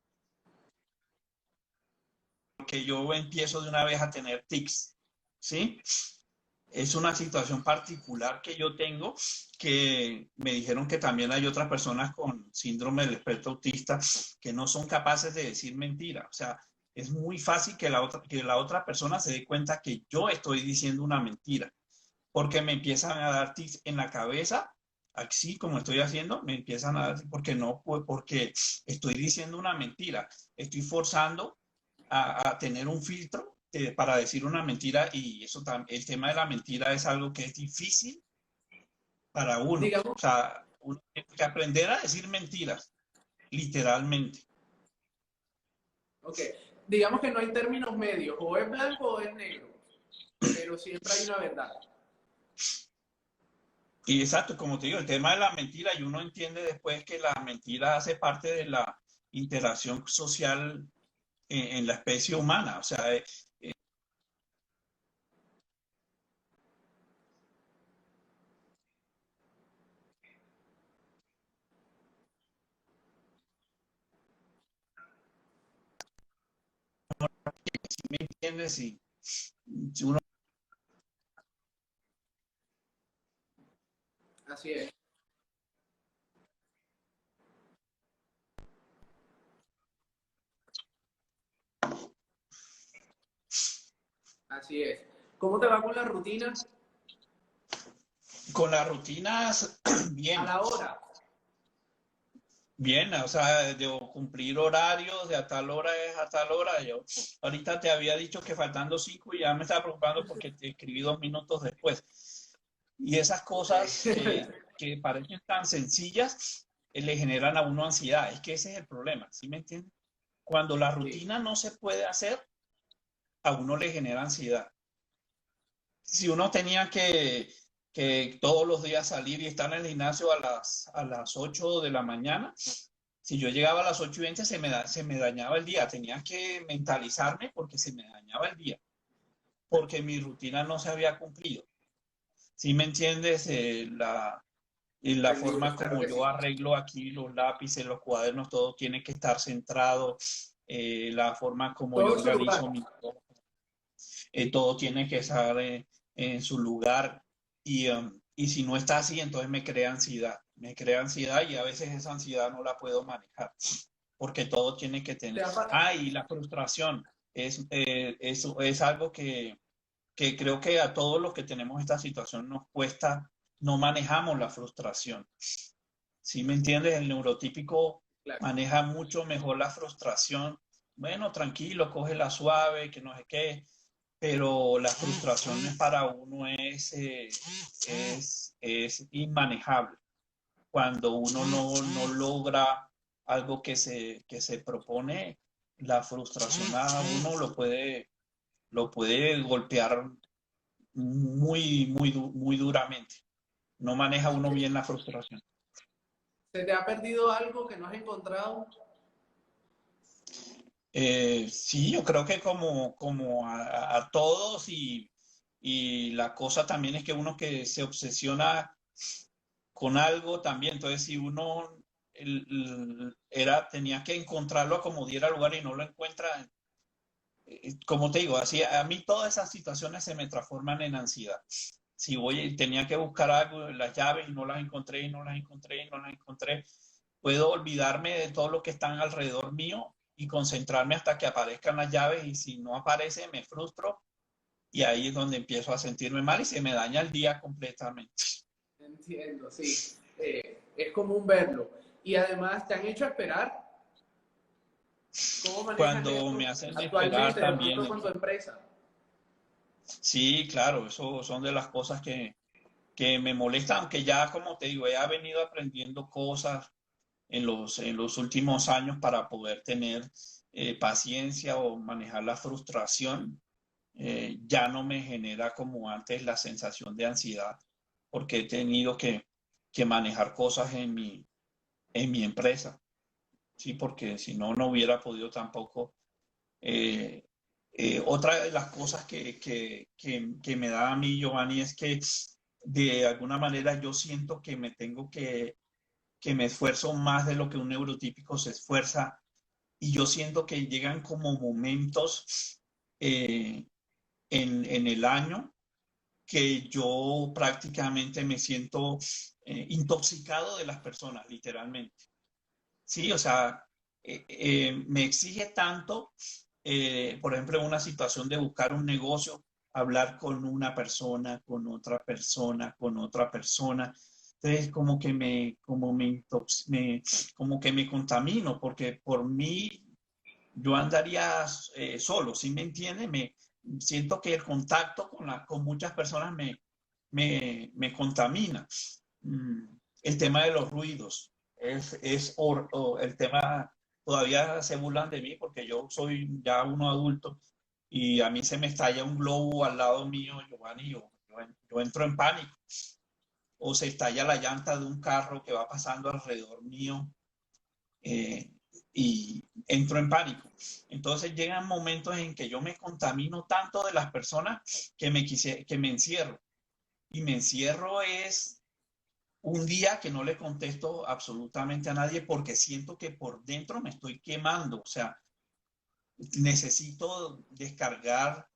yo empiezo de una vez a tener tics, ¿sí? Es una situación particular que yo tengo, que me dijeron que también hay otras personas con síndrome del espectro autista que no son capaces de decir mentira. O sea, es muy fácil que la otra persona se dé cuenta que yo estoy diciendo una mentira, porque me empiezan a dar tics en la cabeza, así como estoy haciendo, me empiezan a dar, porque no, porque estoy diciendo una mentira, estoy forzando a tener un filtro para decir una mentira y eso el tema de la mentira es algo que es difícil para uno. Digamos, O sea, uno tiene que aprender a decir mentiras, literalmente. ok, digamos que no hay términos medios, o es blanco o es negro, pero siempre hay una verdad. Y exacto, como te digo, el tema de la mentira, y uno entiende después que la mentira hace parte de la interacción social en la especie humana. O sea, si me entiendes, si uno Así es, así es. ¿Cómo te va con la rutina? con las rutinas, A bien, la hora. bien, o sea, de cumplir horarios, de a tal hora es a tal hora. Yo ahorita te había dicho que faltando 5 y ya me estaba preocupando porque te escribí 2 minutos después. Y esas Ok. cosas que parecen tan sencillas, le generan a uno ansiedad. Es que ese es el problema, ¿sí me entiendes? Cuando la Sí, rutina no se puede hacer, a uno le genera ansiedad. Si uno tenía que todos los días salir y estar en el gimnasio a las 8 de la mañana, si yo llegaba a las 8:20 se me dañaba el día. Tenía que mentalizarme porque se me dañaba el día, porque mi rutina no se había cumplido. ¿Sí me entiendes? Y la entendible, forma claro como que yo sí. arreglo aquí los lápices, los cuadernos, todo tiene que estar centrado. La forma como yo Todo en su lugar. organizo todo tiene que estar en su lugar. Y si no está así, entonces me crea ansiedad. Me crea ansiedad y a veces esa ansiedad no la puedo manejar porque todo tiene que tener. ¿Te ha, pa- Ah, y la frustración es algo que creo que a todos los que tenemos esta situación nos cuesta, no manejamos la frustración. ¿Sí me entiendes? El neurotípico Claro. maneja mucho mejor la frustración. Bueno, tranquilo, coge la suave, que no sé qué, pero la frustración para uno es inmanejable. Cuando uno no logra algo que se propone, la frustración a uno lo puede golpear muy duramente. No maneja uno bien la frustración. ¿Se te ha perdido algo que no has encontrado? Sí, yo creo que como a todos y la cosa también es que uno que se obsesiona con algo también, entonces si uno tenía que encontrarlo a como diera lugar y no lo encuentra, como te digo, así a mí todas esas situaciones se me transforman en ansiedad. Si voy y tenía que buscar algo, las llaves y no las encontré, y no las encontré, y no las encontré, puedo olvidarme de todo lo que está alrededor mío y concentrarme hasta que aparezcan las llaves y si no aparece me frustro y ahí es donde empiezo a sentirme mal y se me daña el día completamente. Entiendo, sí. Es común verlo. Y además, ¿te han hecho esperar? ¿Cómo manejas Cuando esto me hacen esperar actualmente de pronto también, con tu empresa? sí, claro, eso son de las cosas que me molestan, aunque ya como te digo, he venido aprendiendo cosas en los últimos años para poder tener paciencia o manejar la frustración. Ya no me genera como antes la sensación de ansiedad, porque he tenido que manejar cosas en mi empresa, ¿sí? Porque si no, no hubiera podido tampoco. eh, Otra de las cosas que me da a mí, Giovanni, es que de alguna manera yo siento que me tengo que me esfuerzo más de lo que un neurotípico se esfuerza y yo siento que llegan como momentos eh, en el año que yo prácticamente me siento intoxicado de las personas, literalmente. Sí, o sea, me exige tanto, por ejemplo, en una situación de buscar un negocio, hablar con una persona, con otra persona, con otra persona. Entonces, como que me contamino, porque por mí yo andaría solo, ¿sí me entiende? Me siento que el contacto con muchas personas me contamina. Mm, el tema de los ruidos el tema, todavía se burlan de mí porque yo soy ya uno adulto y a mí se me estalla un globo al lado mío, Giovanni, yo entro en pánico. O se estalla la llanta de un carro que va pasando alrededor mío eh, y entro en pánico. Entonces llegan momentos en que yo me contamino tanto de las personas que me encierro. Y me encierro es un día que no le contesto absolutamente a nadie porque siento que por dentro me estoy quemando. O sea, necesito descargar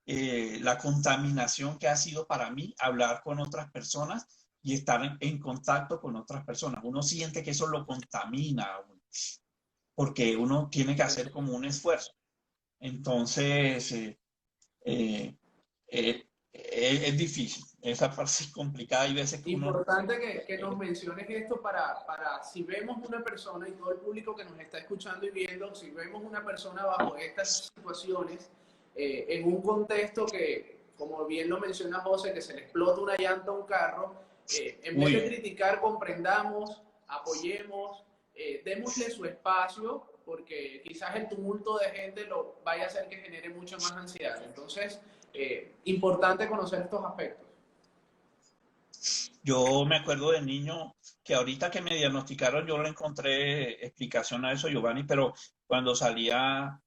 la contaminación que ha sido para mí hablar con otras personas y estar en contacto con otras personas. Uno siente que eso lo contamina a uno, porque uno tiene que hacer como un esfuerzo. Entonces, eh, es difícil. Esa parte es complicada. Hay veces que uno... Importante que nos menciones esto para si vemos una persona y todo el público que nos está escuchando y viendo, si vemos una persona bajo estas situaciones, en un contexto que, como bien lo menciona José, que se le explota una llanta a un carro, en vez de Uy, criticar, comprendamos, apoyemos, démosle su espacio, porque quizás el tumulto de gente lo vaya a hacer que genere mucha más ansiedad. Entonces, importante conocer estos aspectos. yo me acuerdo de niño que ahorita que me diagnosticaron yo le encontré explicación a eso, Giovanni, pero cuando salía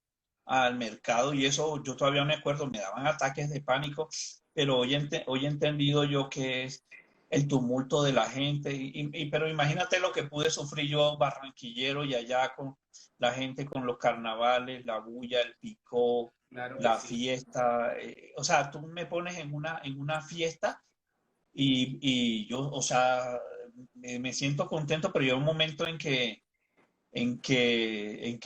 al mercado y eso, yo todavía me acuerdo, me daban ataques de pánico, pero hoy he entendido yo que es el tumulto de la gente, pero imagínate lo que pude sufrir yo barranquillero y allá con la gente, con los carnavales, la bulla, el picó, Claro que la sí. fiesta, o sea, tú me pones en una fiesta y yo, o sea, me siento contento, pero llega un momento en que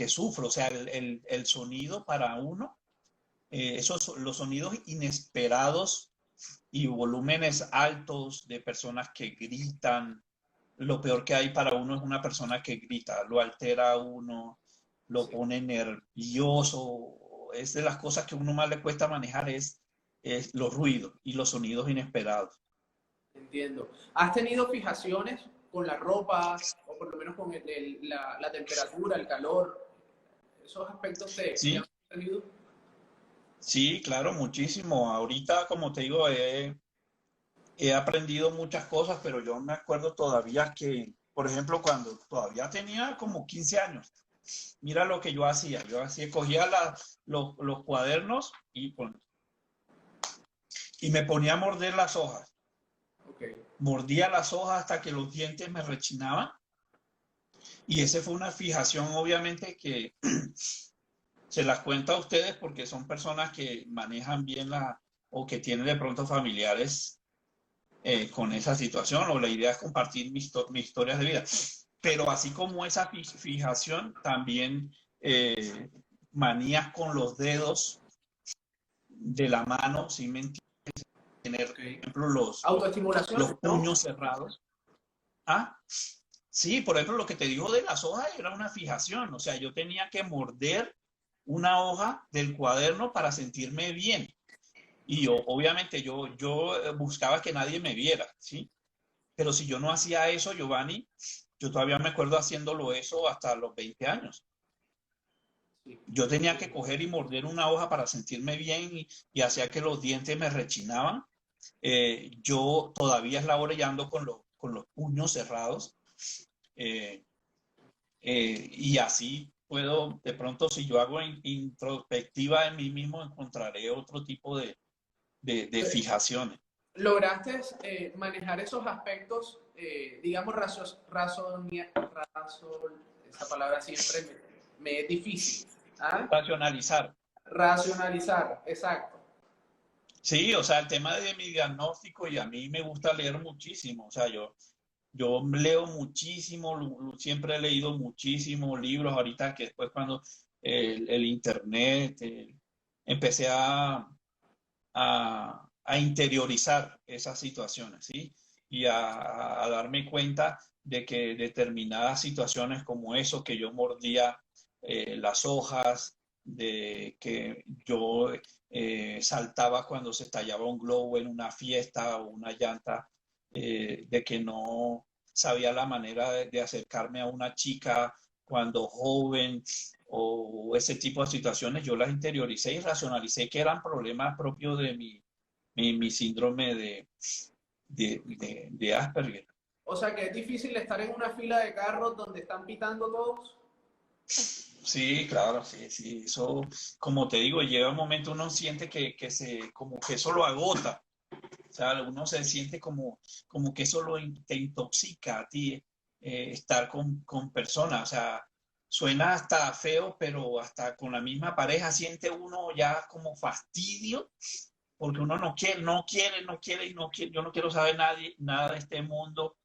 sufro, o sea, el sonido para uno, los sonidos inesperados y volúmenes altos de personas que gritan, lo peor que hay para uno es una persona que grita, lo altera a uno, lo Sí. pone nervioso, es de las cosas que a uno más le cuesta manejar es los ruidos y los sonidos inesperados. Entiendo. ¿Has tenido fijaciones con la ropa o por lo menos con la temperatura, el calor? ¿Esos aspectos te han Sí, tenido? sí, claro, muchísimo. Ahorita, como te digo, he aprendido muchas cosas, pero yo me acuerdo todavía que, por ejemplo, cuando todavía tenía como 15 años, mira lo que yo hacía. Yo hacía, cogía los cuadernos y me ponía a morder las hojas. Ok, Mordía las hojas hasta que los dientes me rechinaban. Y esa fue una fijación, obviamente, que se las cuento a ustedes porque son personas que manejan bien o que tienen de pronto familiares con esa situación, o la idea es compartir mis historias de vida. Pero así como esa fijación, también manías con los dedos de la mano, sin mentir, tener, ok. por ejemplo, Autoestimulación, los ¿no? puños cerrados. Ah, sí, por ejemplo, lo que te digo de las hojas era una fijación, o sea, yo tenía que morder una hoja del cuaderno para sentirme bien. Y yo, obviamente, yo buscaba que nadie me viera, ¿sí? Pero si yo no hacía eso, Giovanni, yo todavía me acuerdo haciéndolo eso hasta los 20 años. Sí, Yo tenía que entiendo. coger y morder una hoja para sentirme bien y hacía que los dientes me rechinaban. Yo todavía es la hora y ando con los puños cerrados. Eh, y así puedo, de pronto, si yo hago introspectiva en mí mismo, encontraré otro tipo de fijaciones. lograste manejar esos aspectos, digamos, esa palabra siempre me es difícil. ¿Ah? Racionalizar. Racionalizar, exacto. Sí, o sea, el tema de mi diagnóstico, y a mí me gusta leer muchísimo, o sea, yo leo muchísimo, siempre he leído muchísimos libros, ahorita que después cuando el internet, empecé a interiorizar esas situaciones, ¿sí? Y a darme cuenta de que determinadas situaciones como eso, que yo mordía las hojas, de que yo saltaba cuando se estallaba un globo en una fiesta o una llanta, de que no sabía la manera de acercarme a una chica cuando joven, o ese tipo de situaciones, yo las interioricé y racionalicé que eran problemas propios de mi síndrome de Asperger. O sea que es difícil estar en una fila de carros donde están pitando todos. Sí, claro, sí, sí, eso, como te digo, llega un momento uno siente como que eso lo agota, o sea, uno se siente como que eso te intoxica a ti, estar con personas, o sea, suena hasta feo, pero hasta con la misma pareja siente uno ya como fastidio, porque uno no quiere y no quiere, yo no quiero saber nada de este mundo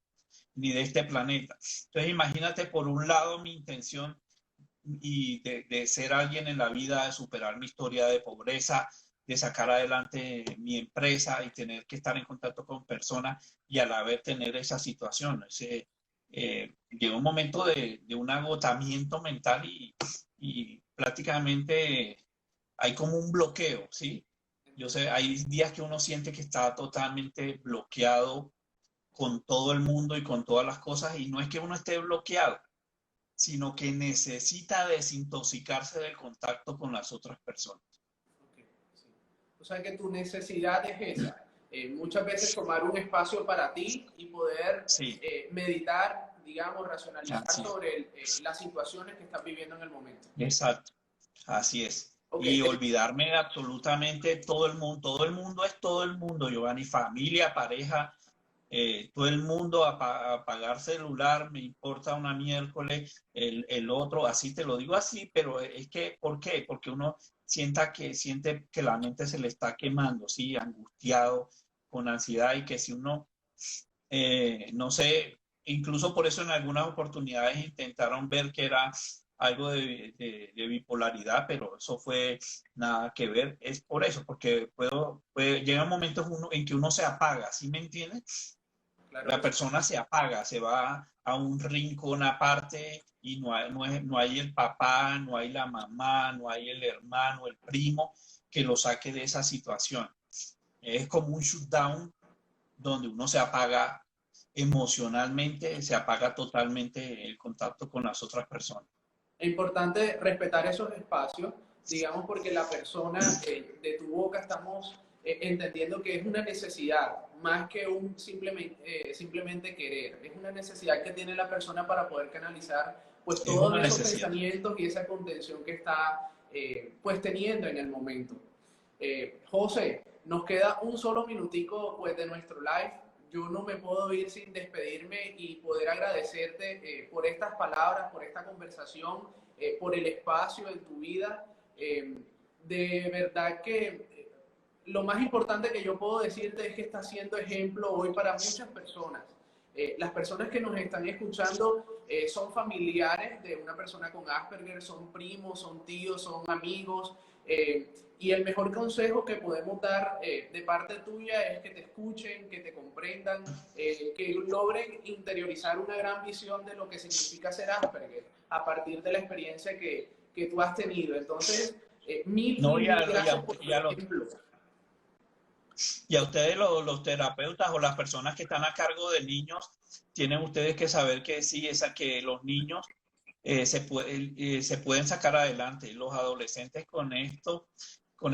ni de este planeta. Entonces, imagínate por un lado mi intención y de ser alguien en la vida, de superar mi historia de pobreza, de sacar adelante mi empresa y tener que estar en contacto con personas y a la vez tener esa situación. Llega un momento de un agotamiento mental y prácticamente hay como un bloqueo, ¿sí? Yo sé, hay días que uno siente que está totalmente bloqueado con todo el mundo y con todas las cosas, y no es que uno esté bloqueado, sino que necesita desintoxicarse del contacto con las otras personas. Okay, sí. O sea que tu necesidad es esa. Muchas veces tomar un espacio para ti y poder Sí, meditar, digamos, racionalizar así, sobre las situaciones que estás viviendo en el momento. exacto, así es. Ok, Y olvidarme de absolutamente todo el mundo es todo el mundo, Giovanni, familia, pareja, todo el mundo a pagar celular, me importa una miércoles, el otro, así te lo digo así, pero es que, ¿por qué? Porque uno siente que la mente se le está quemando, ¿sí? Angustiado, con ansiedad, y que si uno, no sé, incluso por eso en algunas oportunidades intentaron ver que era algo de bipolaridad, pero eso fue nada que ver. Es por eso, porque llega un momento en que uno se apaga, ¿sí me entiendes? claro La que sí. persona se apaga, se va a un rincón aparte y no hay el papá, no hay la mamá, no hay el hermano, el primo que lo saque de esa situación. Es como un shutdown donde uno se apaga emocionalmente, se apaga totalmente el contacto con las otras personas. Es importante respetar esos espacios, digamos, porque la persona de tu boca estamos entendiendo que es una necesidad, más que un simplemente querer. Es una necesidad que tiene la persona para poder canalizar pues Es todos una esos necesidad. pensamientos y esa contención que está pues teniendo en el momento. José, nos queda un solo minutico pues de nuestro live. Yo no me puedo ir sin despedirme y poder agradecerte por estas palabras, por esta conversación, por el espacio en tu vida. De verdad que lo más importante que yo puedo decirte es que está siendo ejemplo hoy para muchas personas. Las personas que nos están escuchando son familiares de una persona con Asperger, son primos, son tíos, son amigos. Y el mejor consejo que podemos dar de parte tuya es que te escuchen, que te comprendan, que logren interiorizar una gran visión de lo que significa ser Asperger a partir de la experiencia que tú has tenido. Entonces, mil No, y mil gracias por tu y a los ejemplo. Y a ustedes, los terapeutas o las personas que están a cargo de niños, tienen ustedes que saber que sí, que los niños se pueden sacar adelante. Los adolescentes con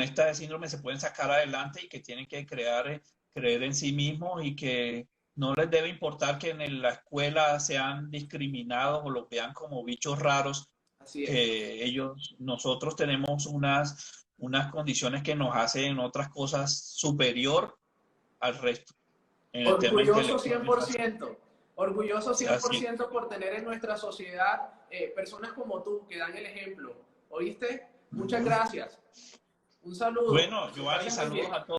esta síndrome se pueden sacar adelante, y que tienen que creer en sí mismos, y que no les debe importar que en la escuela sean discriminados o los vean como bichos raros, Así es. que nosotros tenemos unas condiciones que nos hacen otras cosas superior al resto en el tema Orgulloso intelectual. 100%, orgulloso Así. 100% por tener en nuestra sociedad personas como tú que dan el ejemplo. ¿Oíste? Muchas gracias. Un saludo. Bueno, Que Giovanni, pasen muy saludos bien. a todos.